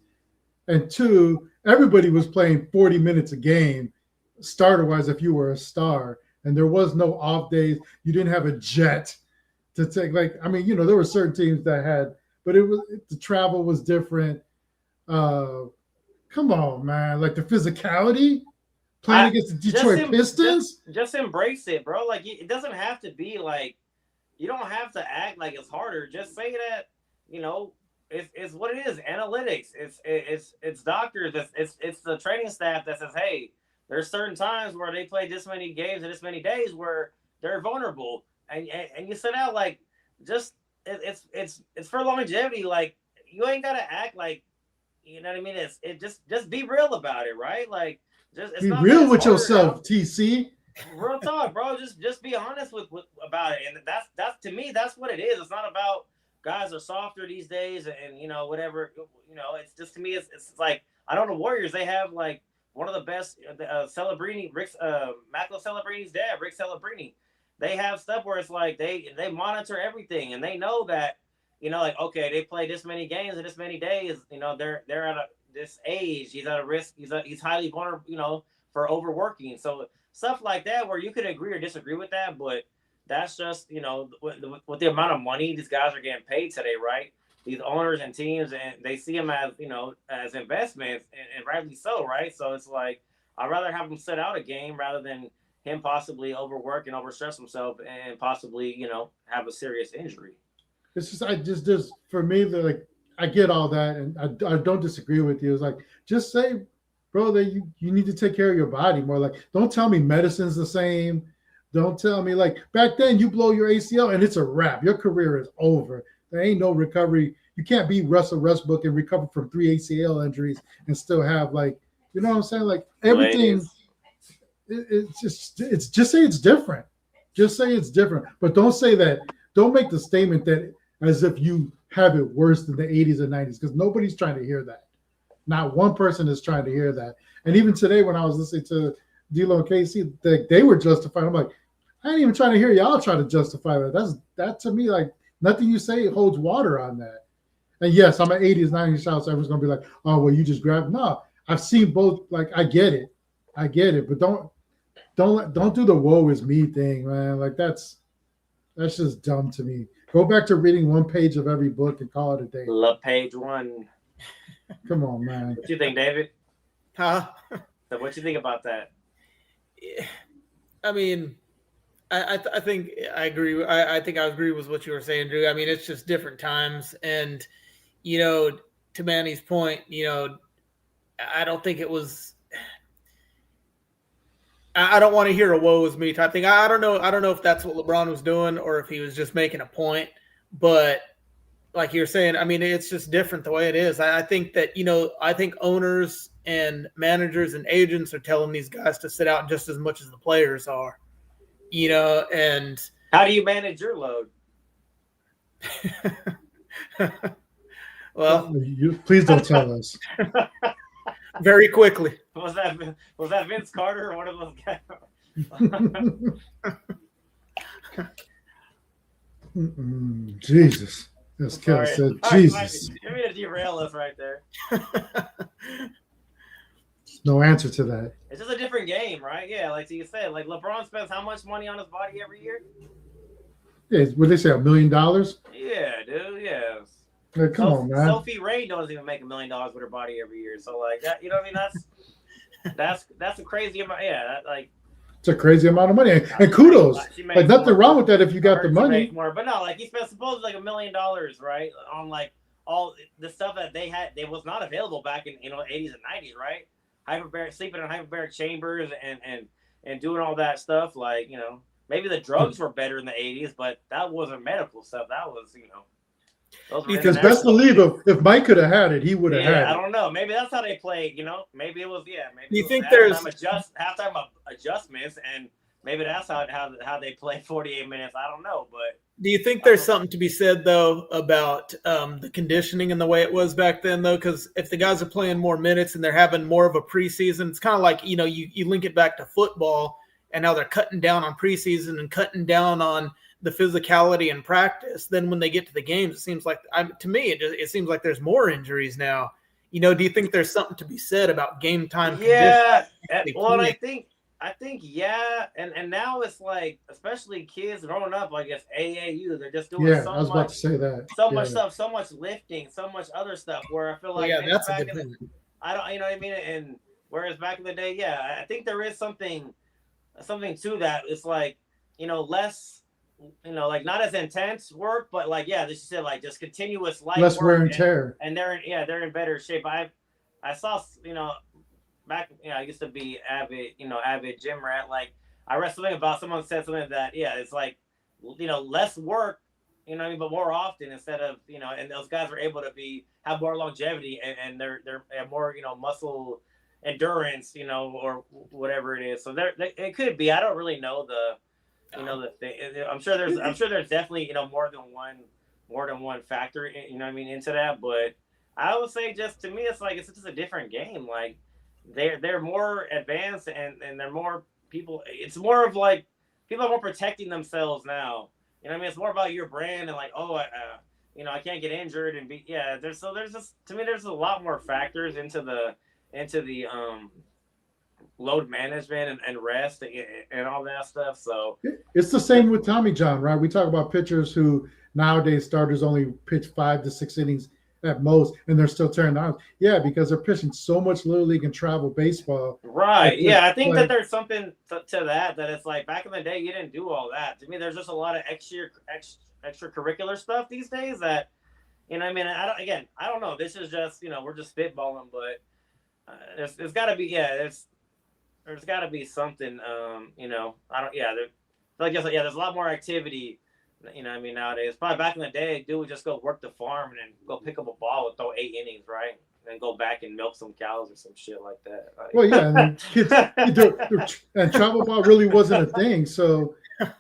S2: And 2, everybody was playing 40 minutes a game, starter-wise, if you were a star. And there was no off days. You didn't have a jet to take. There were certain teams that had, but the travel was different. Come on, man. Like the physicality playing against the Detroit Pistons.
S4: Just embrace it, bro. Like it doesn't have to be like, you don't have to act like it's harder. Just say that, it's what it is. Analytics. It's doctors. It's the training staff that says, hey, there's certain times where they play this many games and this many days where they're vulnerable, and you sit out like it's for longevity. Like you ain't gotta act like, you know what I mean. It just be real about it, right? Like it's
S2: be
S4: not
S2: real with yourself, TC.
S4: Real talk, bro. Just be honest with about it, and that's to me that's what it is. It's not about guys are softer these days and whatever. It's just to me it's like I know the Warriors, they have like one of the best, Celebrini, Maclo Celebrini's dad, Rick Celebrini. They have stuff where it's like they monitor everything and they know that, okay, they play this many games in this many days. They're at this age. He's at a risk. He's highly vulnerable, for overworking. So stuff like that where you could agree or disagree with that, but that's just with the amount of money these guys are getting paid today, right? These owners and teams, and they see them as as investments, and rightly so, right? So it's like I'd rather have him sit out a game rather than him possibly overwork and overstress himself and possibly have a serious injury.
S2: It's just for me, like I get all that, and I don't disagree with you. It's like just say, bro, that you need to take care of your body more. Like don't tell me medicine's the same. Don't tell me like back then you blow your ACL and it's a wrap. Your career is over. There ain't no recovery. You can't be Russell Westbrook and recover from 3 ACL injuries and still have what I'm saying? Like everything. It's just say it's different. Just say it's different. But don't say that. Don't make the statement that as if you have it worse than the 80s and 90s because nobody's trying to hear that. Not one person is trying to hear that. And even today when I was listening to D'Lo and KC, they were justified. I'm like, I ain't even trying to hear y'all try to justify that. That to me, like, nothing you say holds water on that. And yes, I'm an 80s, 90s child, so everyone's gonna be like, oh, well, you just grabbed. No, I've seen both. Like, I get it, but don't do the woe is me thing, man. Like that's just dumb to me. Go back to reading one page of every book and call it a day.
S4: Love page 1.
S2: Come on, man.
S4: What you think, David?
S3: Huh?
S4: So what you think about that?
S3: I mean, I think I agree. I think I agree with what you were saying, Drew. I mean, it's just different times, and to Manny's point, I don't think it was. I don't want to hear a woe is me type thing. I don't know. I don't know if that's what LeBron was doing or if he was just making a point. But like you're saying, I mean, it's just different the way it is. I think that, I think owners and managers and agents are telling these guys to sit out just as much as the players are, and
S4: How do you manage your load?
S3: well,
S2: please don't tell us.
S3: very quickly.
S4: Was that Vince Carter or one of those guys?
S2: Jesus. This kid said, Jesus.
S4: You're going to derail us right there.
S2: No answer to that.
S4: It's just a different game, right? Yeah, like you said, like LeBron spends how much money on his body every year?
S2: Yeah, would they say $1 million?
S4: Yeah, dude, yeah.
S2: Like, come on, man.
S4: Sophie Ray doesn't even make $1 million with her body every year. So like that, you know what I mean? That's a crazy amount. Yeah,
S2: it's a crazy amount of money. And kudos. Like nothing wrong with that if you got the money.
S4: More, but no, like he spent supposedly like $1 million, right? On like all the stuff that they was not available back in 80s and 90s, right? Sleeping in hyperbaric chambers and doing all that stuff. Like, maybe the drugs were better in the 80s, but that wasn't medical stuff. That was,
S2: because best believe if Mike could have had it, he would have had it.
S4: I don't know. Maybe that's how they played, Maybe it was, Maybe
S3: you think
S4: there's halftime adjustments, and maybe that's how they play 48 minutes. I don't know, but
S3: do you think there's something to be said though about the conditioning and the way it was back then though? Because if the guys are playing more minutes and they're having more of a preseason, it's kind of like you link it back to football and how they're cutting down on preseason and cutting down on the physicality in practice. Then when they get to the games, it seems like to me it seems like there's more injuries now. Do you think there's something to be said about game time?
S4: Yeah, well, I think yeah, and now it's like, especially kids growing up, like it's AAU, they're just doing
S2: I was about to say that.
S4: So much stuff, so much lifting, so much other stuff. Where I feel like
S3: that's a good thing.
S4: I don't, you know what I mean. And whereas back in the day, I think there is something to that. It's like less, like not as intense work, but like this you said, like just continuous light
S2: less
S4: work
S2: wear and tear,
S4: and they're in better shape. I saw back, I used to be avid gym rat. Like I read something about someone said something that it's like, less work, but more often instead of, and those guys were able to have more longevity and they're have more, muscle endurance, or whatever it is. So it could be. I don't really know the thing. I'm sure there's definitely, more than one factor, into that. But I would say just to me, it's like it's just a different game. Like they're more advanced and they're more people. It's more of like people are more protecting themselves now. It's more about your brand and like, I can't get injured and be There's just, to me, there's a lot more factors into the load management and rest and all that stuff. So
S2: it's the same with Tommy John, right? We talk about pitchers who nowadays starters only pitch 5 to 6 innings at most, and they're still turning on. Yeah, because they're pitching so much little league and travel baseball.
S4: Right. I think that there's something to that it's like back in the day you didn't do all that. To me, there's just a lot of extracurricular stuff these days that I don't know. This is just we're just spitballing, but there's got to be there's got to be something. There's a lot more activity. Nowadays. Probably back in the day, dude would just go work the farm and then go pick up a ball and throw 8 innings, right? And then go back and milk some cows or some shit like that.
S2: Well, yeah, and kids, and travel ball really wasn't a thing, so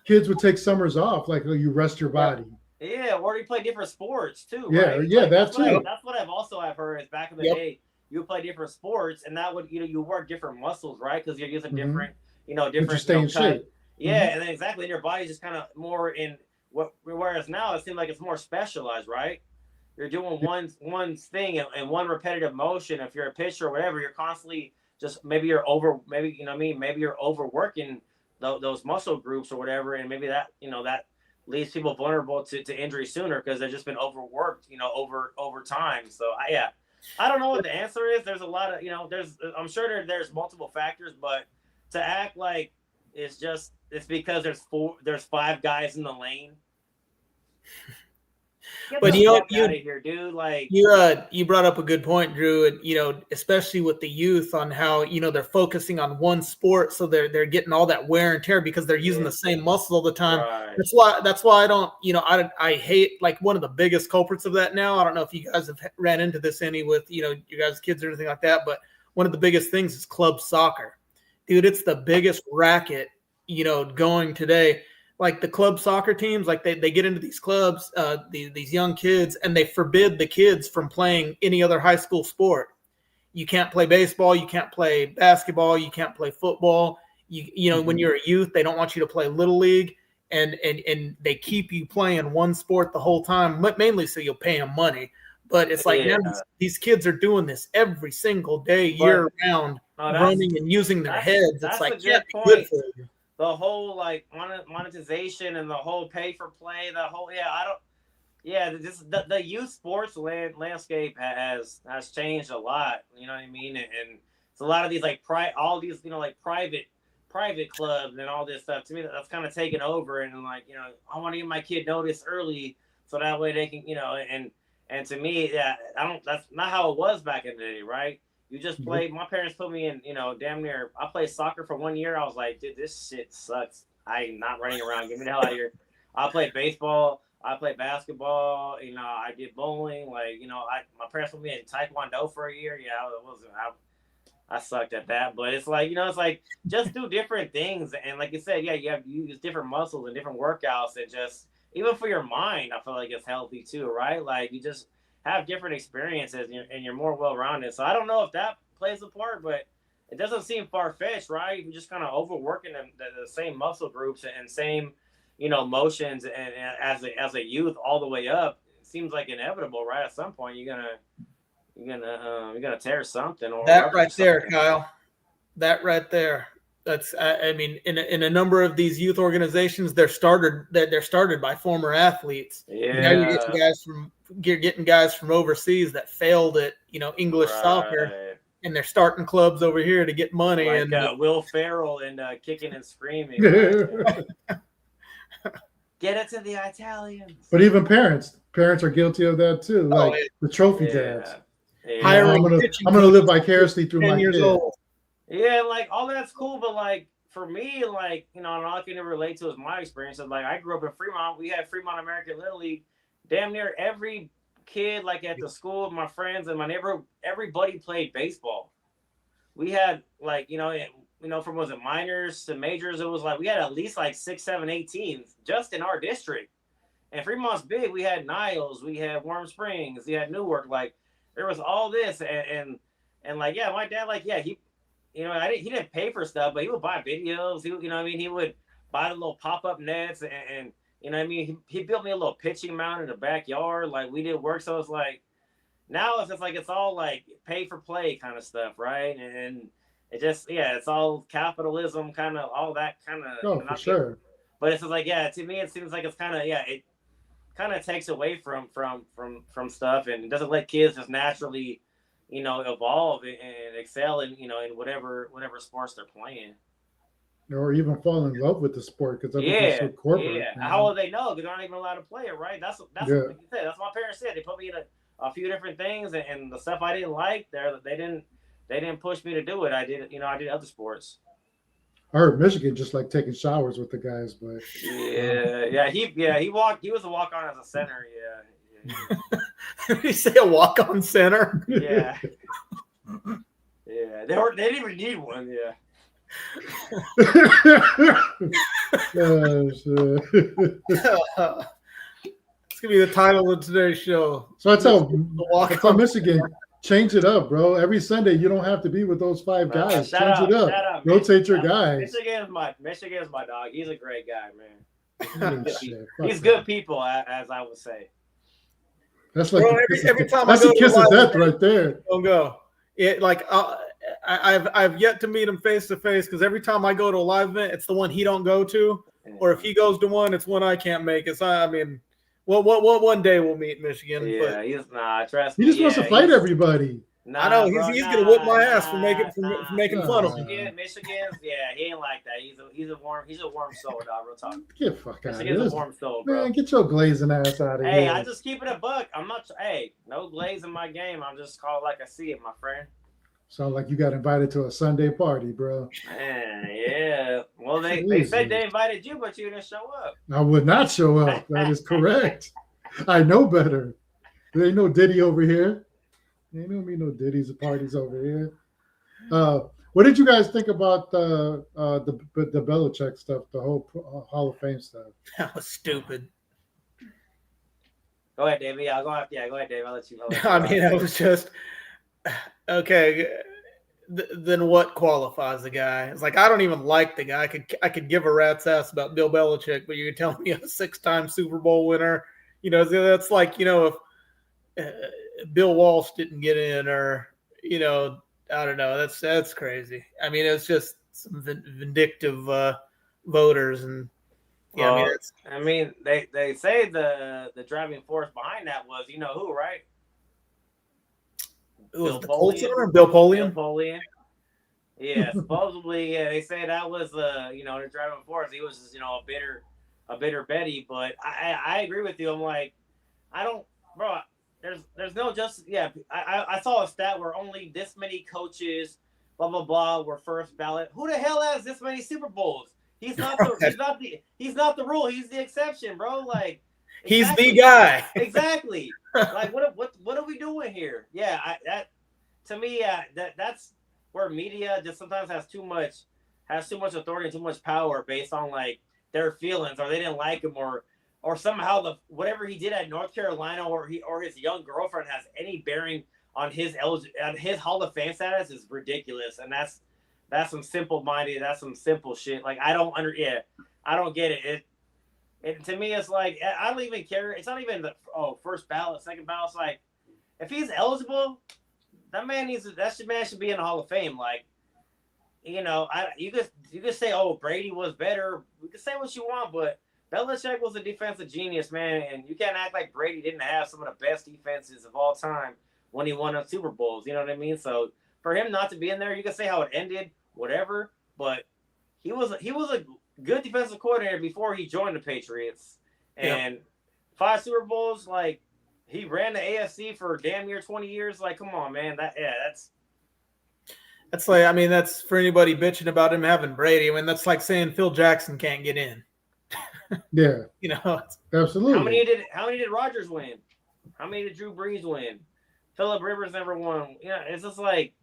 S2: kids would take summers off, like you rest your body.
S4: Yeah, or you play different sports too.
S2: Yeah,
S4: right?
S2: yeah, that's
S4: what I've heard is back in the day, you would play different sports, and that would you work different muscles, right? Because you're using different, different.
S2: Stay in shape.
S4: Yeah, and then exactly, and your body's just kind of more in. Whereas now it seems like it's more specialized, right? You're doing one thing and one repetitive motion. If you're a pitcher or whatever, you're constantly just maybe you're overworking those muscle groups or whatever, and maybe that that leaves people vulnerable to injury sooner because they've just been overworked, over time. So I don't know what the answer is. There's a lot of I'm sure there's multiple factors, but to act like it's because there's 5 guys in the lane. Get
S3: But
S4: the
S3: you know,
S4: fuck out of here, dude. Like
S3: you brought up a good point, Drew, and especially with the youth on how they're focusing on one sport, so they're getting all that wear and tear because they're using the same muscle all the time.
S4: Right.
S3: That's why I don't I hate, like, one of the biggest culprits of that now. I don't know if you guys have ran into this any with you guys' kids or anything like that, but one of the biggest things is club soccer. Dude, it's the biggest racket going today. Like the club soccer teams, like they get into these clubs, these young kids, and they forbid the kids from playing any other high school sport. You can't play baseball, you can't play basketball, you can't play football. When you're a youth, they don't want you to play little league, and they keep you playing one sport the whole time, mainly so you'll pay them money. But it's like, man, these kids are doing this every single day, year round, running and using their heads. It's like, yeah, good for you.
S4: The whole like monetization and the whole pay for play, the youth sports landscape has changed a lot. You know what I mean? And it's a lot of these like all these private clubs and all this stuff. To me, that's kind of taken over. And like I want to get my kid noticed early so that way they can and to me, that's not how it was back in the day, right? You just played. My parents put me in, damn near. I played soccer for 1 year. I was like, dude, this shit sucks. I'm not running around. Get me the hell out of here. I played baseball. I played basketball. I did bowling. Like, my parents put me in taekwondo for a year. Yeah, I sucked at that. But it's like, it's like just do different things. And like you said, you use different muscles and different workouts, and just even for your mind, I feel like it's healthy too, right? Like you just have different experiences and you're more well-rounded. So I don't know if that plays a part, but it doesn't seem far-fetched, right? You're just kind of overworking the same muscle groups and same, motions, and as a youth all the way up, it seems like inevitable, right? At some point, you're gonna tear something. Or
S3: that right there, Kyle. That right there. That's I mean, in a number of these youth organizations, they're started by former athletes.
S4: Yeah,
S3: now you're getting guys from overseas that failed at English soccer, and they're starting clubs over here to get money.
S4: Like,
S3: and
S4: Will Ferrell and kicking and screaming. Get it to the Italians.
S2: But even parents are guilty of that too. Like the trophy dads.
S4: Yeah.
S2: I'm gonna live vicariously through my kids.
S3: Old.
S4: Yeah, like all that's cool, but like for me, like and all I can relate to is my experiences. Like I grew up in Fremont. We had Fremont American Little League. Damn near every kid, like at the school, my friends and my neighborhood, everybody played baseball. We had like from was it minors to majors, it was like we had at least like 6, 7, 8 teams just in our district. And Fremont's big. We had Niles, we had Warm Springs, we had Newark. Like there was all this, and like my dad, like he. He didn't pay for stuff, but he would buy videos. He would buy the little pop-up nets, and he built me a little pitching mound in the backyard. Like we did work, so it's like now it's just like it's all like pay for play kind of stuff, right? And it just it's all capitalism, kind of all that kind of.
S2: Oh, for sure.
S4: But it's just like to me it seems like it's kind of it kind of takes away from stuff, and it doesn't let kids just naturally. Evolve and excel in, in whatever sports they're playing.
S2: Or even fall in love with the sport because everything's so corporate.
S4: Yeah. How will they know? Because they're not even allowed to play it, right? That's what you said. That's what my parents said. They put me in a few different things, and the stuff I didn't like, they didn't push me to do it. I did, I did other sports.
S2: I heard Michigan just like taking showers with the guys, but
S4: he was a walk-on as a center,
S3: Did he say a walk-on center?
S4: Yeah. Yeah. They didn't even need one. Yeah.
S3: It's gonna be the title of today's show.
S2: So I tell Michigan, change it up, bro. Every Sunday you don't have to be with those 5 guys. Change it up. Rotate your guys.
S4: Michigan is my dog. He's a great guy, man. He's good people, as I would say.
S2: That's like every time that's a kiss of death right there.
S3: Don't go. I've yet to meet him face to face because every time I go to a live event, it's the one he don't go to, or if he goes to one, it's one I can't make. What one day we'll meet in Michigan.
S4: Yeah, he's not. Trust me.
S2: He just wants to fight everybody.
S4: Nah,
S3: I know
S4: bro,
S3: he's gonna whip my ass for
S4: nah.
S3: making fun of him.
S4: Michigan's, yeah, he ain't like that. He's a warm soul, dog. Real talk.
S2: Get the fuck out of
S4: Michigan's
S2: here.
S4: a warm soul, bro.
S2: Man, get your glazing ass out of
S4: Hey,
S2: here.
S4: I just keep it a buck. I'm not. Hey, no glaze in my game. I'm just call it like I see it, my friend.
S2: Sound like you got invited to a Sunday party, bro.
S4: Man, yeah. Well, they said they invited you, but you didn't show up.
S2: I would not show up. That is correct. I know better. There ain't no Diddy over here. There ain't no Diddy's parties over here. What did you guys think about the Belichick stuff, the whole Hall of Fame stuff?
S3: That was stupid.
S4: Go ahead, David. Yeah, go ahead, Dave. I'll let you.
S3: I mean, it was just okay. Then what qualifies the guy? It's like I don't even like the guy. I could give a rat's ass about Bill Belichick, but you're telling me a 6-time Super Bowl winner. That's like if Bill Walsh didn't get in, or I don't know. That's crazy. I mean, it's just some vindictive voters, and yeah.
S4: Well, I mean, they say the driving force behind that was who, right?
S3: It was the Colts owner, Bill Polian.
S4: Bill Polian. Yeah, supposedly, yeah, they say that was the driving force. He was just a bitter Betty, but I agree with you. I'm like, I don't, bro. There's no justice. Yeah, I saw a stat where only this many coaches, blah blah blah, were first ballot. Who the hell has this many Super Bowls? He's not the rule. He's the exception, bro. Like
S3: exactly. He's the guy.
S4: Exactly. Like what are we doing here? Yeah, to me, that's where media just sometimes has too much authority and too much power based on like their feelings, or they didn't like him, or somehow whatever he did at North Carolina or his young girlfriend has any bearing on his Hall of Fame status is ridiculous, and that's some simple-minded, that's some simple shit. Like I don't get it. It to me, it's like I don't even care. It's not even the first ballot, second ballot. It's like if he's eligible, that man should be in the Hall of Fame. Like you could say Brady was better. We could say what you want, but Belichick was a defensive genius, man, and you can't act like Brady didn't have some of the best defenses of all time when he won the Super Bowls. You know what I mean? So for him not to be in there, you can say how it ended, whatever, but he was a good defensive coordinator before he joined the Patriots, and 5 Super Bowls. Like he ran the AFC for damn near 20 years. Like, come on, man.
S3: That's like, I mean, that's for anybody bitching about him having Brady. I mean, that's like saying Phil Jackson can't get in.
S2: Yeah, absolutely.
S4: How many did Rodgers win? How many did Drew Brees win? Phillip Rivers never won. It's just like,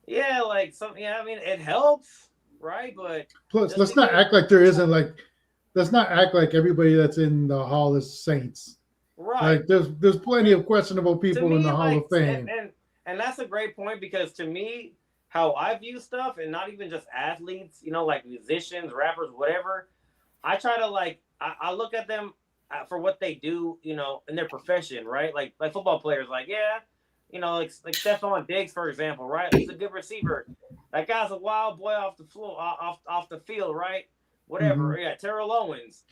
S4: like something. Yeah, I mean, it helps, right? But
S2: plus, let's not act like let's not act like everybody that's in the Hall is saints.
S4: Right.
S2: Like there's plenty of questionable people in the Hall of Fame.
S4: And that's a great point, because to me, how I view stuff, and not even just athletes, like musicians, rappers, whatever. I try to I look at them for what they do, in their profession, right? Like football players, like Stephon Diggs, for example, right? He's a good receiver. That guy's a wild boy off the floor, off the field, right? Whatever. Mm-hmm. Yeah, Terrell Owens.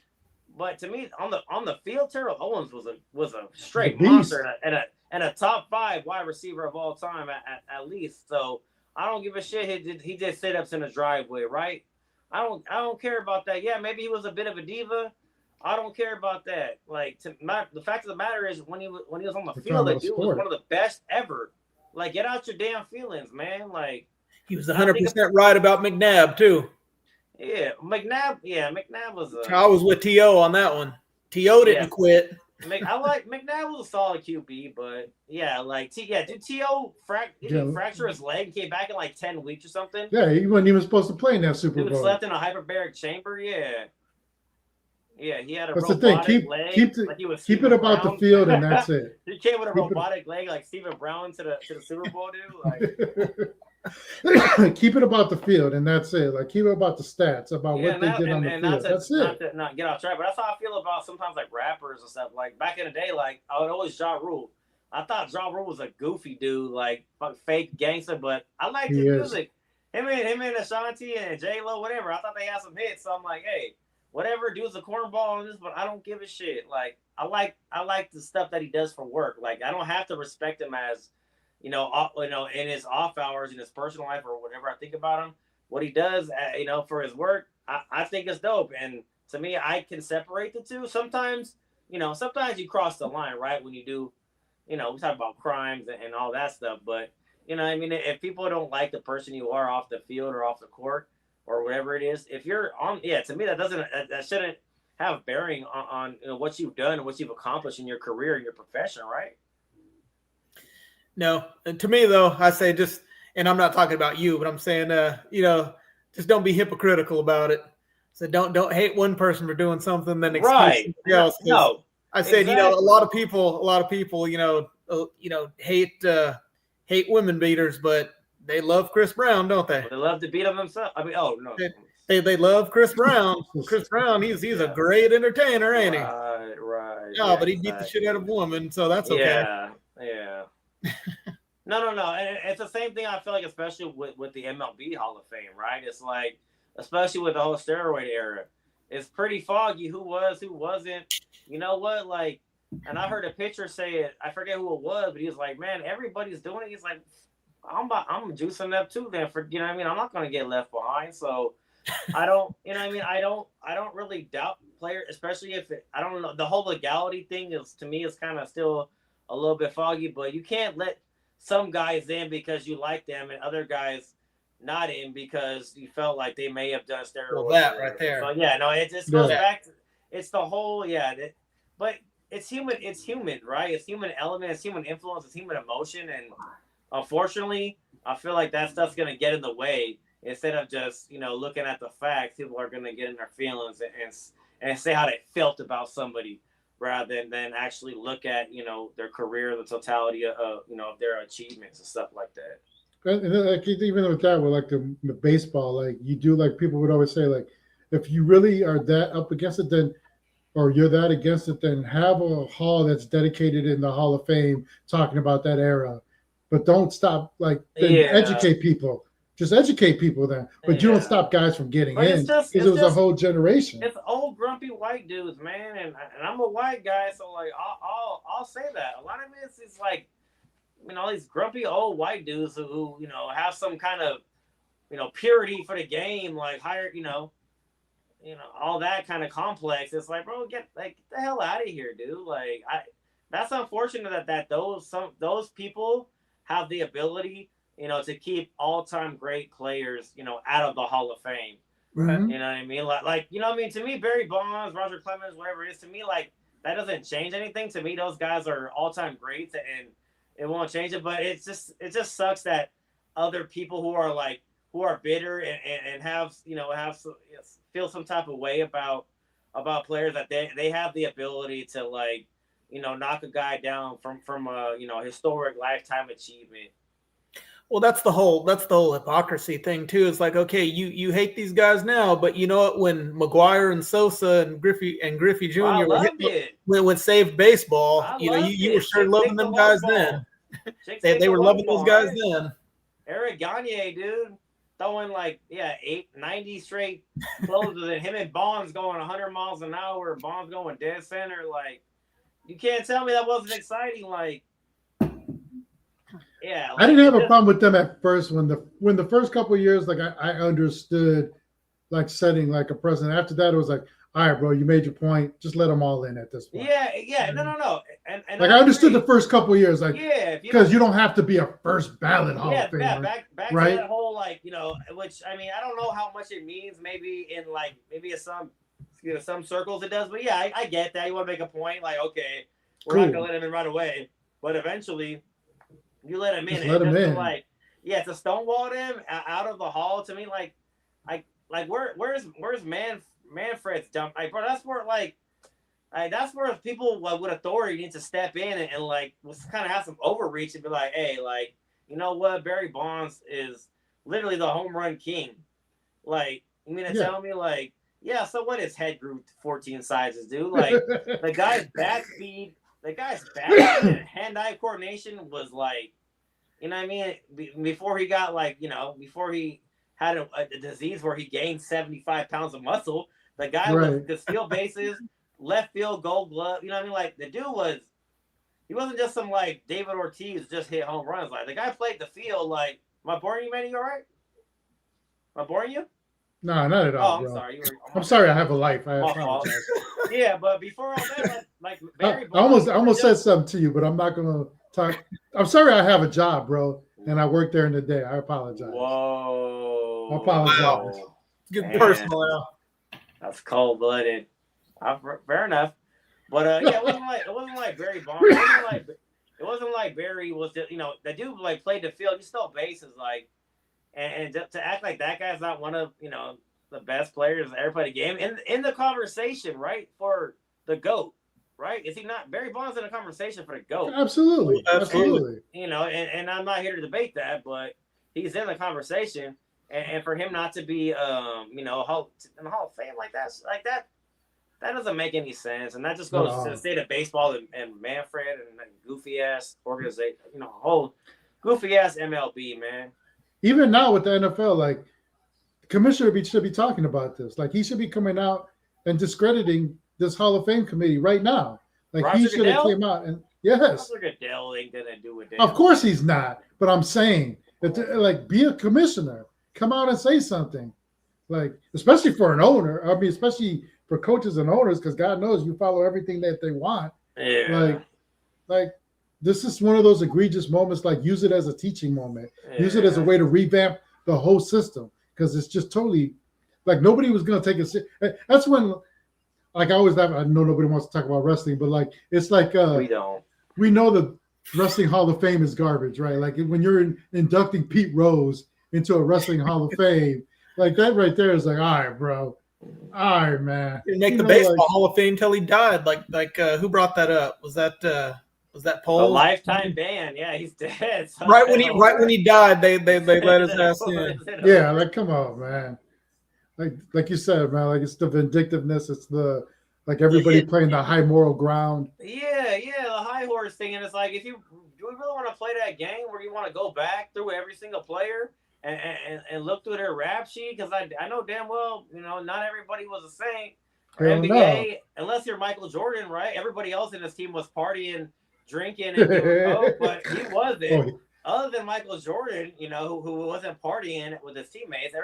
S4: But to me, on the field, Terrell Owens was a straight monster and a top 5 wide receiver of all time at least. So I don't give a shit. He did sit-ups in the driveway, right? I don't care about that. Yeah, maybe he was a bit of a diva. I don't care about that. Like the fact of the matter is, when he was on the field, that dude was one of the best ever. Like, get out your damn feelings, man. Like,
S3: he was 100% right about McNabb too.
S4: Yeah, McNabb. Yeah, McNabb was.
S3: I was with T.O. on that one. T.O. didn't quit.
S4: I like McNabb was a solid QB, but did T.O. fracture his leg and came back in like 10 weeks or something?
S2: Yeah, he wasn't even supposed to play in that Super Bowl.
S4: Dude slept in a hyperbaric chamber. Yeah, he had a
S2: That's
S4: robotic leg.
S2: Keep it about the field, and that's it.
S4: He came with a robotic leg like Stephen Brown to the Super Bowl, dude.
S2: Keep it about the field, and that's it. Like, keep it about the stats, about what they did on the field. That's it.
S4: Not get off track, but that's how I feel about sometimes like rappers and stuff. Like back in the day, like I would always Ja Rule. I thought Ja Rule was a goofy dude, like fake gangster, but I liked his music. Him and Ashanti and J Lo, whatever. I thought they had some hits, so I'm like, hey, whatever. Dude's a cornball on this, but I don't give a shit. Like I like the stuff that he does for work. Like I don't have to respect him as in his off hours, in his personal life or whatever I think about him, what he does, for his work, I think is dope. And to me, I can separate the two. Sometimes you cross the line, right? When you do, we talk about crimes and all that stuff. But, if people don't like the person you are off the field or off the court or whatever it is, if you're on, to me, that shouldn't have bearing on what you've done and what you've accomplished in your career and your profession, right?
S3: No, to me though, I say just, and I'm not talking about you, but I'm saying, just don't be hypocritical about it. So don't hate one person for doing something, then excuse
S4: right.
S3: somebody else.
S4: No,
S3: I said,
S4: exactly.
S3: a lot of people, hate women beaters, but they love Chris Brown, don't they?
S4: They love to beat him themselves. I mean, oh no.
S3: They love Chris Brown. Chris Brown, he's a great entertainer, ain't he?
S4: Right.
S3: Yeah, but he beat the shit out of a woman, so that's okay.
S4: Yeah. No. And it's the same thing I feel like, especially with the MLB Hall of Fame, right? It's like, especially with the whole steroid era, it's pretty foggy who was, who wasn't. You know what? Like, and I heard a pitcher say it, I forget who it was, but he was like, man, everybody's doing it. He's like, I'm juicing up too then for, I'm not going to get left behind. So I don't, I don't really doubt players, especially if I don't know, the whole legality thing to me is kind of still a little bit foggy, but you can't let some guys in because you like them and other guys not in because you felt like they may have done steroids.
S3: Well, that right there.
S4: So it just goes back to, it's the whole, but it's human, right? It's human element, it's human influence, it's human emotion. And unfortunately, I feel like that stuff's going to get in the way instead of just, looking at the facts. People are going to get in their feelings and say how they felt about somebody rather than actually look at, their career, the totality of, of their achievements and stuff like that.
S2: And like, even with that, with like the baseball, like you do, like people would always say, like, if you really are that up against it, then, or you're that against it, then have a hall that's dedicated in the Hall of Fame talking about that era. But don't stop, educate people. Just educate people then. But you don't stop guys from getting in because it was a whole generation.
S4: It's old grumpy white dudes, man, and I'm a white guy, so like I'll say that. A lot of it is like, these grumpy old white dudes who have some kind of purity for the game, like higher, all that kind of complex. It's like, bro, get the hell out of here, dude. Like that's unfortunate that those people have the ability, to keep all-time great players, out of the Hall of Fame.
S2: Mm-hmm.
S4: You know what I mean? Like, to me, Barry Bonds, Roger Clemens, whatever it is, to me, like, that doesn't change anything. To me, those guys are all-time greats, and it won't change it. But it just sucks that other people who are bitter and have feel some type of way about players, that they have the ability to, like, knock a guy down from a historic lifetime achievement.
S3: Well, that's the whole hypocrisy thing too. It's like, okay, you hate these guys now, but you know what? When McGuire and Sosa and Griffey Jr. when saved baseball, you were sure loving them guys then. They were loving those guys then.
S4: Eric Gagne, dude, throwing 90 straight closes, and him and Bonds going 100 miles an hour. Bonds going dead center. Like, you can't tell me that wasn't exciting. Like. Yeah,
S2: I didn't have a problem with them at first when the first couple of years, like I understood, like setting like a precedent. After that, it was like, all right, bro, you made your point. Just let them all in at this point.
S4: Yeah, no. And
S2: like I understood the first couple of years, like because you don't have to be a first ballot Hall of Famer.
S4: Yeah, back
S2: right?
S4: to that whole which I mean, I don't know how much it means. Maybe in some circles it does, but yeah, I get that. You want to make a point, like, okay, we're not gonna let him in right away, but eventually. You let him in.
S2: Just let him in.
S4: To stonewall him out of the hall, to me, where's Manfred's dump? Like, bro, that's where people with authority need to step in and kind of have some overreach and be like, hey, like, you know what? Barry Bonds is literally the home run king. Like, you mean to tell me, like, yeah, so what? His head grew 14 sizes, dude. Like, the guy's bat speed. The guy's back and hand-eye coordination was like, what I mean? Before he got before he had a disease where he gained 75 pounds of muscle, the guy could steal bases, left field, gold glove. You know what I mean? Like, the dude just some like David Ortiz just hit home runs. Like the guy played the field. Like, am I boring you, man? You all right? Am I boring you?
S2: No, not at all,
S4: I'm
S2: bro.
S4: sorry.
S2: I'm sorry. I have a life. I
S4: My fault.
S2: apologize.
S4: Yeah, but before all that, like Barry
S2: I almost
S4: Bonds
S2: said something to you, but I'm not gonna talk. I'm sorry. I have a job, bro, and I work there in the day. I apologize.
S4: Whoa.
S2: I apologize.
S4: Wow.
S3: Good
S4: Man.
S3: personal now.
S4: That's cold blooded. Fair enough. But yeah, it wasn't like Barry Bonds. It wasn't like Barry was just, the dude like played the field. He stole bases like, and to act like that guy's not one of the best players that ever played a game in the conversation, right, for the GOAT, right? Is he not? Barry Bonds in a conversation for the GOAT?
S2: Absolutely.
S4: And I'm not here to debate that, but he's in the conversation, and for him not to be in the Hall of Fame like that doesn't make any sense, and that just goes to the state of baseball and Manfred and goofy ass organization, whole goofy ass MLB, man.
S2: Even now with the NFL, like the commissioner should be talking about this. Like he should be coming out and discrediting this Hall of Fame committee right now. Like
S4: Roger
S2: he should have
S4: Goodell?
S2: came out and yes,
S4: Roger Goodell ain't gonna do it.
S2: of course he's not. But I'm saying that like be a commissioner, come out and say something. Like especially for an owner. I mean, especially for coaches and owners, because God knows you follow everything that they want.
S4: Yeah.
S2: Like this is one of those egregious moments. Like use it as a teaching moment. Yeah. Use it as a way to revamp the whole system, because it's just totally like nobody was going to take it. That's when, like I always laugh. I know nobody wants to talk about wrestling, but like it's like
S4: we don't.
S2: We know the Wrestling Hall of Fame is garbage, right? Like when you're inducting Pete Rose into a Wrestling Hall of Fame, like that right there is like, all right, bro. All right, man.
S3: He'd make the baseball Hall of Fame till he died. Like who brought that up? Was that Paul?
S4: A lifetime ban. Yeah, he's dead. So
S3: right when he died, they let his ass in.
S2: Yeah, like come on, man. Like you said, man. Like it's the vindictiveness. It's the everybody playing the high moral ground.
S4: Yeah, the high horse thing, and it's like do we really want to play that game where you want to go back through every single player and look through their rap sheet? Because I know damn well, not everybody was the same. Or NBA, unless you're Michael Jordan, right? Everybody else in his team was partying, drinking, and doing coke, but he wasn't. Other than Michael Jordan, who wasn't partying with his teammates,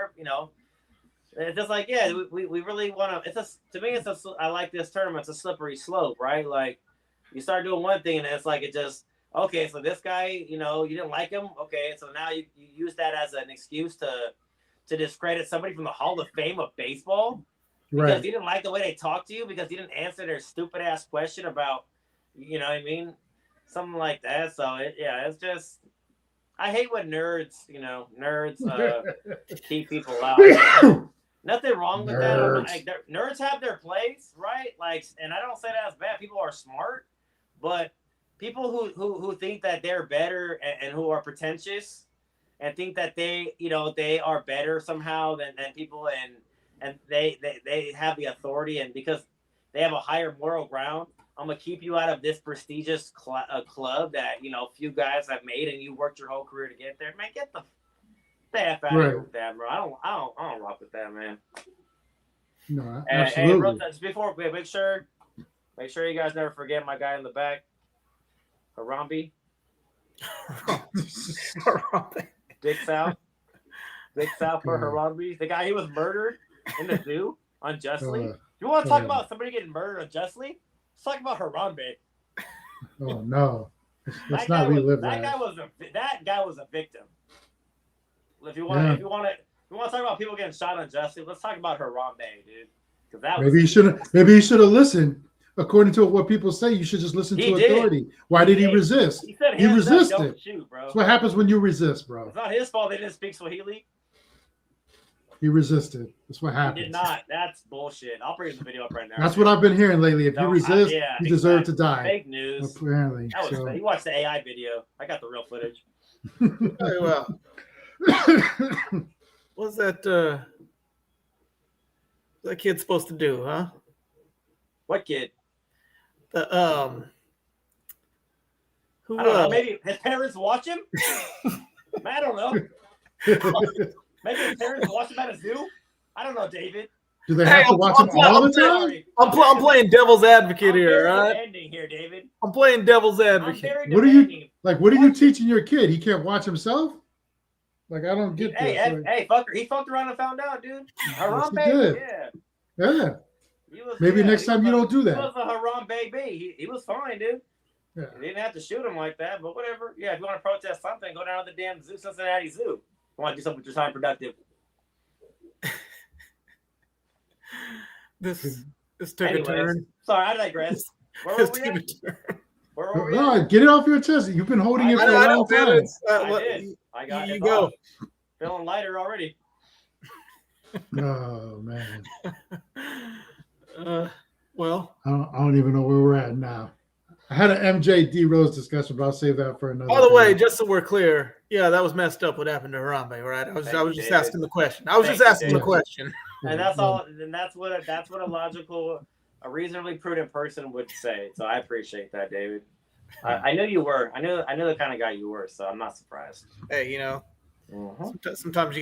S4: it's just like, yeah, we really want to. To me, I like this term. It's a slippery slope, right? Like you start doing one thing, and it's like it just. Okay, so this guy, you didn't like him. Okay, so now you use that as an excuse to discredit somebody from the Hall of Fame of baseball because you didn't like the way they talked to you, because you didn't answer their stupid ass question about, what I mean, something like that. So it's just, I hate when nerds keep people out. Nothing wrong with that. Like, nerds have their place, right? Like, and I don't say that as bad. People are smart, but people who think that they're better and who are pretentious and think that they are better somehow than people and they have the authority, and because they have a higher moral ground, I'm gonna keep you out of this prestigious club that few guys have made, and you worked your whole career to get there. Man, get the F out of here with that, bro. I don't rock with that, man.
S2: No, absolutely.
S4: And just before, make sure you guys never forget my guy in the back. Harambe. Dick South for Harambe. The guy, he was murdered in the zoo unjustly. You want to talk about somebody getting murdered unjustly? Let's talk about Harambe.
S2: Oh no. Let's not relive that.
S4: That guy was a victim. If you want to talk about people getting shot unjustly, let's talk about Harambe, dude. Because that
S2: maybe you should have listened. According to what people say, you should just listen to authority. Why did he resist?
S4: He resisted.
S2: Don't shoot, bro. That's what happens when you resist, bro.
S4: It's not his fault they didn't speak Swahili.
S2: He resisted. That's what happens.
S4: He did not. That's bullshit. I'll bring the video up right now.
S2: That's what I've been hearing lately. If you resist, you deserve to die.
S4: Fake news.
S2: Apparently.
S4: He watched the AI video. I got the real footage.
S3: Very well. What's that kid supposed to do, huh?
S4: What kid?
S3: Who?
S4: I don't know. Maybe his parents watch him. I don't know. Maybe his parents watch him at a zoo. I don't know, David.
S2: Do they have to watch him all the time?
S3: I'm playing devil's advocate here,
S4: All
S3: right?
S4: ending here, David.
S3: I'm playing devil's advocate.
S2: What are you teaching your kid? He can't watch himself? Like, I don't get this.
S4: Hey, fucker, he fucked around and found out, dude. Harambe,
S2: did. Yeah. Maybe next time you don't do that.
S4: He was a Harambe baby. He was fine, dude.
S2: Yeah.
S4: You didn't have to shoot him like that, but whatever. Yeah, if you want to protest something, go down to the damn zoo, Cincinnati Zoo. You want to do something with your time productive.
S3: This took a turn.
S4: Sorry, I digress. Where were we at? Where were we at?
S2: No, get it off your chest. You've been holding it for a long time.
S4: I did. I got it.
S3: You go.
S4: Feeling lighter already.
S2: Oh, man.
S3: Well,
S2: I don't even know where we're at now. I had an MJ D Rose discussion, but I'll save that for another.
S3: by the way, just so we're clear, yeah, that was messed up. What happened to Harambe, right? I was just asking the question. And
S4: that's all. And that's what a reasonably prudent person would say. So I appreciate that, David. I knew you were. I knew the kind of guy you were. So I'm not surprised.
S3: Hey,
S4: Mm-hmm.
S3: sometimes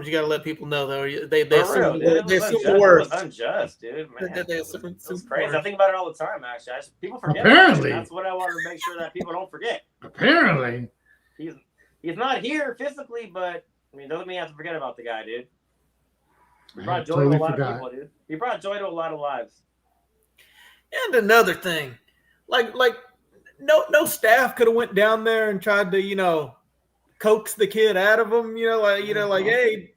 S3: you gotta let people know though. They assume
S4: it was unjust, dude. Man, it's crazy. I think about it all the time. Actually, people forget.
S2: Apparently,
S4: that's what I want to make sure that people don't forget.
S2: Apparently,
S4: he's not here physically, but I mean, doesn't mean you have to forget about the guy, dude. He brought joy to a lot of people, dude. He brought joy to a lot of lives.
S3: And another thing, like no staff could have went down there and tried to coax the kid out of him. Hey,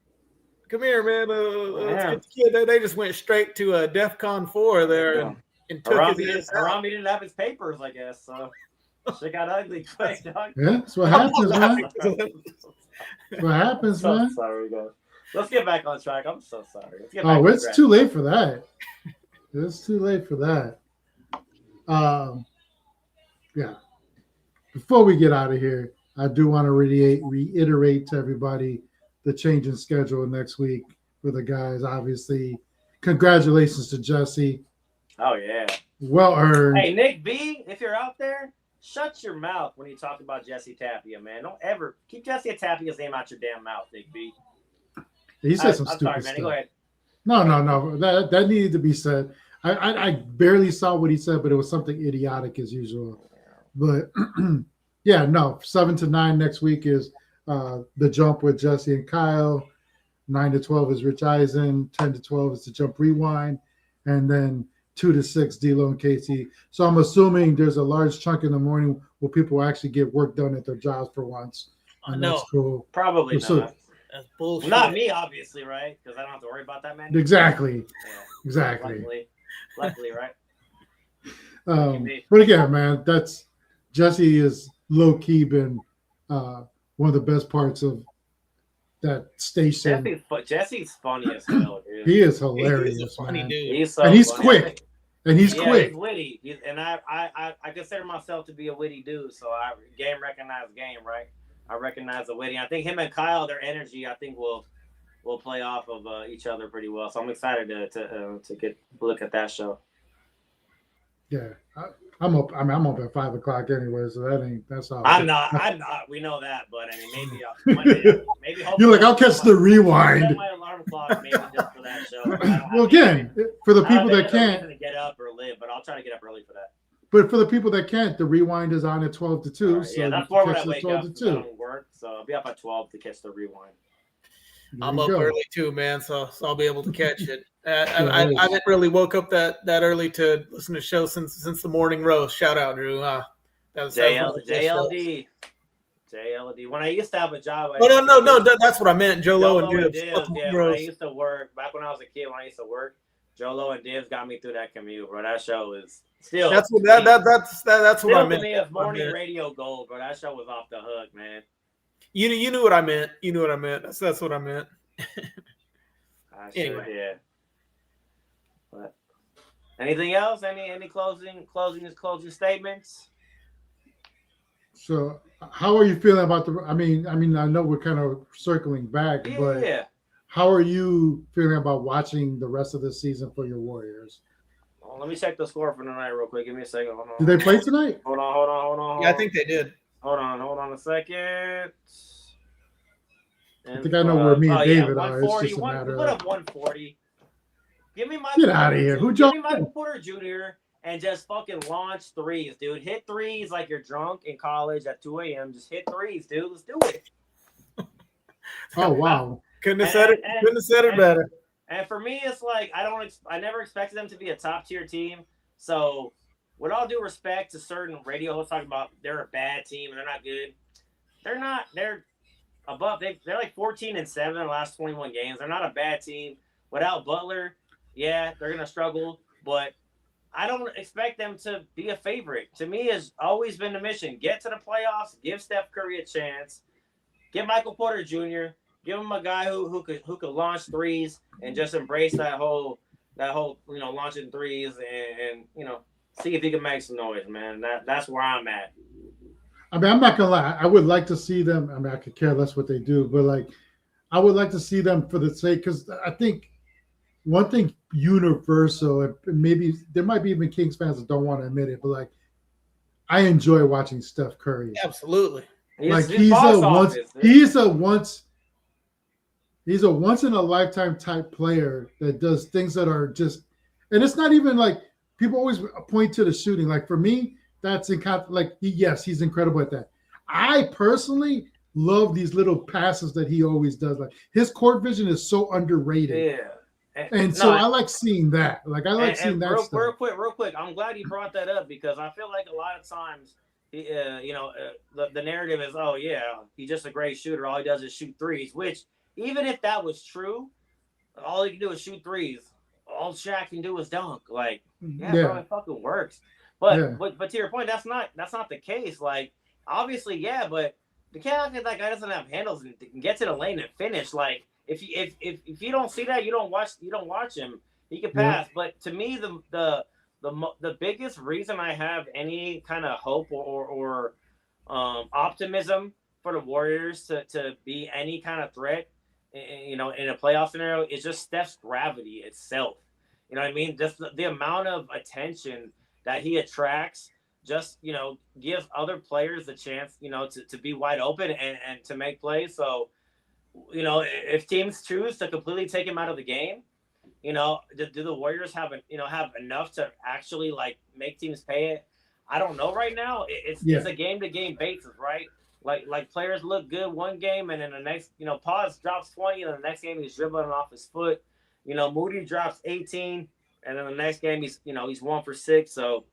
S3: come here, man. Let's get the kid. They just went straight to a DEFCON 4 there and took his.
S4: Harambe didn't have his papers, I guess. So shit got ugly quick, dog.
S2: Yeah, that's what happens, man. That's what happens, man.
S4: Sorry, guys. Let's get back on track. I'm so sorry.
S2: It's too late for that. It's too late for that. Yeah. Before we get out of here, I do want to reiterate to everybody the change in schedule next week for the guys. Obviously, congratulations to Jesse.
S4: Oh, yeah.
S2: Well earned.
S4: Hey, Nick B, if you're out there, shut your mouth when you talk about Jesse Tapia, man. Don't ever keep Jesse Tapia's name out your damn mouth, Nick B.
S2: He said some stupid stuff.
S4: Go ahead.
S2: No. That needed to be said. I barely saw what he said, but it was something idiotic as usual. But yeah, no. 7 to 9 next week is the jump with Jesse and Kyle. 9 to 12 is Rich Eisen. 10 to 12 is the jump rewind, and then 2 to 6 D-Lo and Casey. So I'm assuming there's a large chunk in the morning where people actually get work done at their jobs for once. And
S3: no,
S2: that's cool.
S4: Probably not.
S3: That's bullshit.
S4: Not me, obviously, right? Because I don't have to worry about that, man.
S2: Exactly.
S4: Yeah.
S2: Exactly.
S4: Luckily, right?
S2: But again, man, that's Jesse is low key been one of the best parts of that station.
S4: Jesse's funny as hell, dude.
S2: He is hilarious,
S3: He's a funny
S2: man.
S3: dude.
S4: He's
S2: quick. And he's quick.
S4: He's witty. I consider myself to be a witty dude, so game recognize game, right? I recognize the witty. I think him and Kyle, their energy, I think will play off of each other pretty well. So I'm excited to get a look at that show.
S2: Yeah, I'm up. I mean, I'm up at 5 o'clock anyway, so that's all.
S4: I'm not. We know that, but I mean, maybe.
S2: You're like, I'll catch the rewind.
S4: Set my alarm clock maybe just for that show.
S2: Well, again, for the people that can't
S4: to get up or live, but I'll try to get up early for that.
S2: But for the people that can't, the rewind is on at 12 to 2.
S4: Right,
S2: so
S4: yeah, that's more when I wake
S2: 12
S4: up.
S2: to 2.
S4: I don't work, so I'll be up at 12 to catch the rewind.
S3: I'm up early too, man, so I'll be able to catch it. I haven't really woke up that early to listen to the show since the morning roast. Shout out, Drew. That was
S4: JLD. When I used to have a job.
S3: No. That's what I meant. Jolo and Dibs.
S4: Yeah, when I used to work back when I was a kid. When I used to work, Jolo and Dibs got me through that commute, bro. That show is still. That's what I meant. To me, it's morning radio gold, bro. That show was off the hook, man.
S3: You knew what I meant. You knew what I meant. That's what I meant.
S4: Anyway. Yeah. But anything else? Any closing statements?
S2: So, how are you feeling about the? I mean, I know we're kind of circling back, but how are you feeling about watching the rest of the season for your Warriors?
S4: Well, let me check the score for tonight real quick. Give me a second. Hold on.
S2: Did they play tonight?
S4: Hold on.
S3: Yeah, I think they did.
S4: Hold on a second.
S2: I think I know where me and David are. It's just a matter
S4: of 140. Give me Michael.
S2: Get out of here. Who
S4: Give me Michael Porter Jr. and just fucking launch threes, dude. Hit threes like you're drunk in college at 2 a.m. Just hit threes, dude. Let's do it.
S2: Oh wow.
S3: Couldn't have said it better.
S4: And for me, it's like I never expected them to be a top tier team. So, with all due respect to certain radio hosts talking about they're a bad team and they're not good, they're not. They're above. They're like 14-7 in the last 21 games. They're not a bad team. Without Butler, yeah, they're gonna struggle. But I don't expect them to be a favorite. To me, has always been the mission: get to the playoffs, give Steph Curry a chance, get Michael Porter Jr., give him a guy who could launch threes and just embrace that whole launching threes and see if he can make some noise, man. That's where I'm at.
S2: I mean, I'm not gonna lie. I would like to see them. I mean, I could care less what they do, but like, I would like to see them for the sake, because I think one thing universal, and maybe there might be even Kings fans that don't want to admit it, but like, I enjoy watching Steph Curry.
S3: Absolutely.
S2: He's a once in a lifetime type player that does things that are just, and it's not even like people always point to the shooting. Like for me, that's he's incredible at that. I personally love these little passes that he always does. Like his court vision is so underrated.
S4: Yeah.
S2: I like seeing that. Like I like seeing that stuff.
S4: Real quick. I'm glad you brought that up because I feel like a lot of times, the narrative is, oh yeah, he's just a great shooter. All he does is shoot threes. Which even if that was true, all he can do is shoot threes. All Shaq can do is dunk. Like, bro, it fucking works. But to your point, that's not the case. Like, obviously, yeah, but the cat that guy doesn't have handles and can get to the lane and finish. Like, if you don't see that, you don't watch him. He can pass. Yeah. But to me, the biggest reason I have any kind of hope or optimism for the Warriors to be any kind of threat, in a playoff scenario, is just Steph's gravity itself. You know what I mean? Just the amount of attention that he attracts just, gives other players the chance, to be wide open and to make plays. So, if teams choose to completely take him out of the game, do the Warriors have enough to actually like make teams pay it? I don't know right now. It's a game to game basis, right? Like players look good one game and then the next, Paz drops 20 and the next game he's dribbling off his foot. Moody drops 18 and then the next game he's 1 for 6. So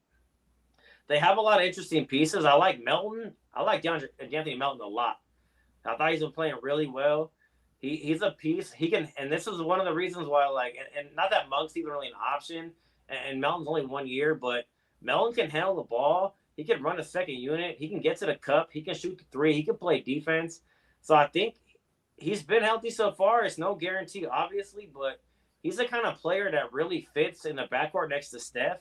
S4: they have a lot of interesting pieces. I like Melton. I like D'Anthony Melton a lot. I thought he's been playing really well. He's a piece. He can, and this is one of the reasons why, and not that Monk's even really an option, and Melton's only 1 year, but Melton can handle the ball. He can run a second unit. He can get to the cup. He can shoot the three. He can play defense. So I think he's been healthy so far. It's no guarantee, obviously, but he's the kind of player that really fits in the backcourt next to Steph,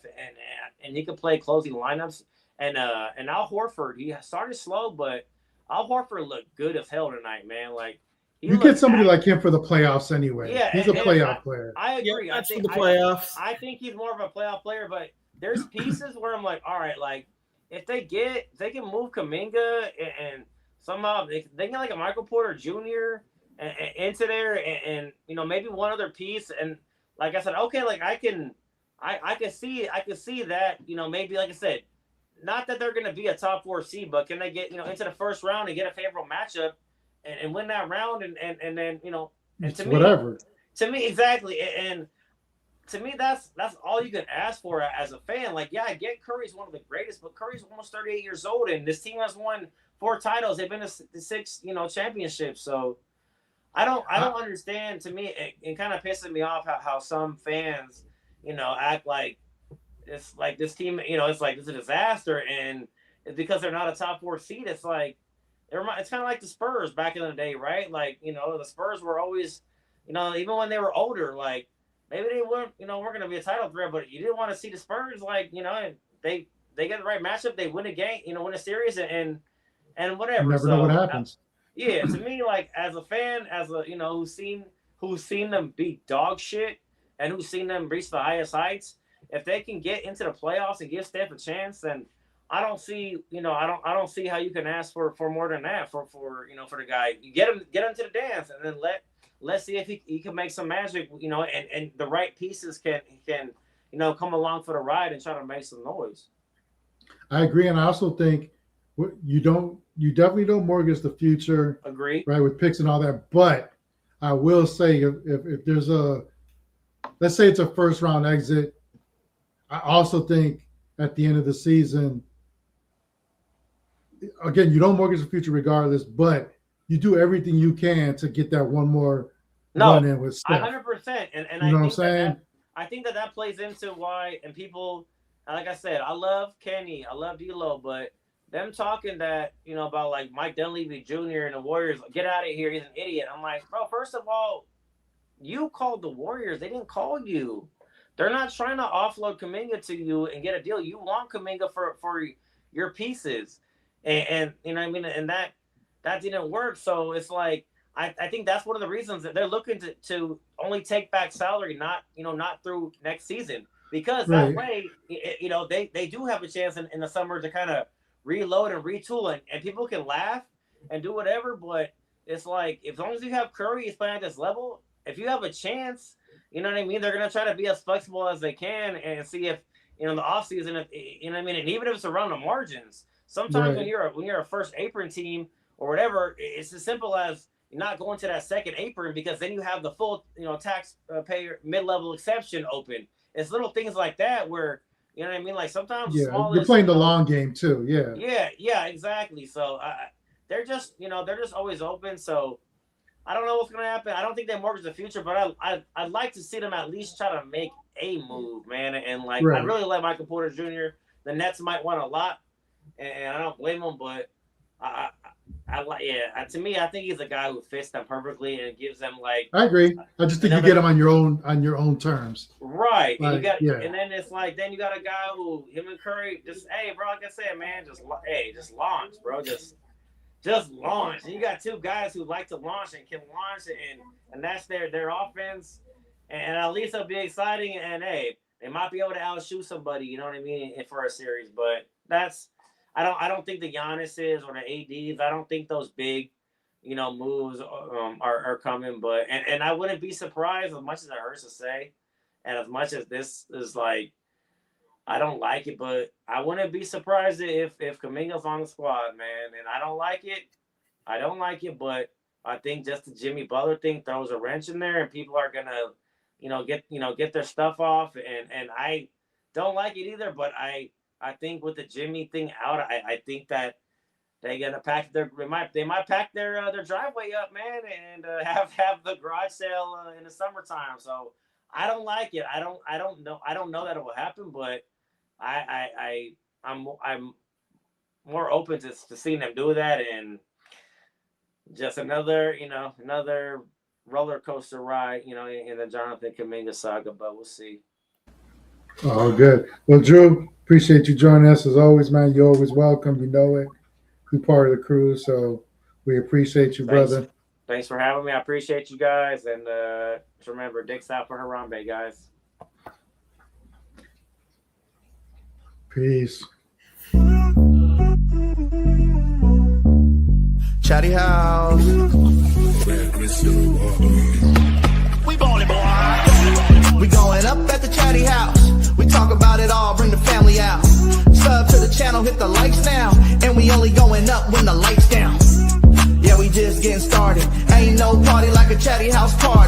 S4: and he can play closing lineups. And Al Horford, he started slow, but Al Horford looked good as hell tonight, man. Like,
S2: you get somebody like him for the playoffs anyway.
S4: Yeah,
S2: he's a playoff player.
S4: I agree.
S3: Yeah, for the playoffs.
S4: I think he's more of a playoff player, but there's pieces where I'm like, all right, like if they can move Kuminga and somehow they get like a Michael Porter Jr. into there and maybe one other piece, and like I said, okay, like I can see that, maybe like I said, not that they're going to be a top 4 seed, but can they get into the first round and get a favorable matchup and win that round and then and to me,
S2: whatever.
S4: To me, exactly, and to me that's all you can ask for as a fan. Like, yeah, I get Curry's one of the greatest, but Curry's almost 38 years old, and this team has won 4 titles. They've been to 6 championships. So I don't understand. To me, it kind of pisses me off how some fans act like it's like this team, it's like it's a disaster, and it's because they're not a top 4 seed. It's like it's kind of like the Spurs back in the day, right? Like, the Spurs were always, even when they were older, like maybe they weren't going to be a title threat, but you didn't want to see the Spurs, like, they get the right matchup, they win a game, win a series, and whatever.
S2: You never know what happens.
S4: To me, like as a fan, who's seen them beat dog shit and who's seen them reach the highest heights, if they can get into the playoffs and give Steph a chance, then I don't see, I don't see how you can ask for more than that for the guy. You get him to the dance and then let's see if he can make some magic, and the right pieces can come along for the ride and try to make some noise.
S2: I agree, and I also think you definitely don't mortgage the future.
S4: Agree.
S2: Right, with picks and all that. But I will say, if there's let's say it's a first round exit, I also think at the end of the season, again, you don't mortgage the future regardless, but you do everything you can to get that one more run in with Steph.
S4: 100%. And
S2: you know what I'm saying?
S4: I think that plays into why, and people, like I said, I love Kenny, I love D'Lo, but them talking that, about like Mike Dunleavy Jr. and the Warriors, get out of here, he's an idiot. I'm like, bro, first of all, you called the Warriors. They didn't call you. They're not trying to offload Kuminga to you and get a deal. You want Kuminga for your pieces. And you know what I mean? And that didn't work. So it's like, I think that's one of the reasons that they're looking to only take back salary, not through next season, because that way, they do have a chance in the summer to kind of reload and retool, and people can laugh and do whatever. But it's like, as long as you have Curry, he's playing at this level, if you have a chance, you know what I mean? They're going to try to be as flexible as they can and see if, the offseason, you know what I mean? And even if it's around the margins, sometimes when you're a first apron team or whatever, it's as simple as not going to that second apron, because then you have the full, taxpayer mid-level exception open. It's little things like that where, you know what I mean? Like sometimes
S2: you're playing the long game too.
S4: Yeah, exactly. So they're just always open. So I don't know what's going to happen. I don't think they mortgage the future, but I'd like to see them at least try to make a move, man. And I really like Michael Porter Jr. The Nets might want a lot, and I don't blame them, but to me, I think he's a guy who fits them perfectly and gives them like.
S2: I agree. I just think you get him on your own terms.
S4: Right.
S2: Like,
S4: and then it's like, then you got a guy who him and Curry just, hey, bro, like I said, man, just launch, bro, just launch. And you got two guys who like to launch and can launch, and that's their offense, and at least it'll be exciting. And hey, they might be able to outshoot somebody, you know what I mean, for a series. But that's. I don't think the Giannis's or the ADs, I don't think those big, moves are coming. But and I wouldn't be surprised, as much as it hurts to say, and as much as this is like, I don't like it, but I wouldn't be surprised if Kuminga's on the squad, man. And I don't like it, but I think just the Jimmy Butler thing throws a wrench in there, and people are gonna, get their stuff off, and I don't like it either, but I think with the Jimmy thing out, I think that they're gonna pack they might pack their driveway up, man, and have the garage sale in the summertime. So I don't like it. I don't know that it will happen, but I'm more open to seeing them do that, and just another roller coaster ride, in the Jonathan Kuminga saga. But we'll see.
S2: Oh, good. Well, Drew, appreciate you joining us as always, man. You're always welcome. You know it. You're part of the crew, so we appreciate you, brother.
S4: Thanks for having me. I appreciate you guys, and just remember, Dick's out for Harambe, guys.
S2: Peace.
S1: Chatty house. We ballin', boy. We going up at the Chatty house. We talk about it all, bring the family out. Sub to the channel, hit the likes now. And we only going up when the lights down. Yeah, we just getting started. Ain't no party like a Chatty house party.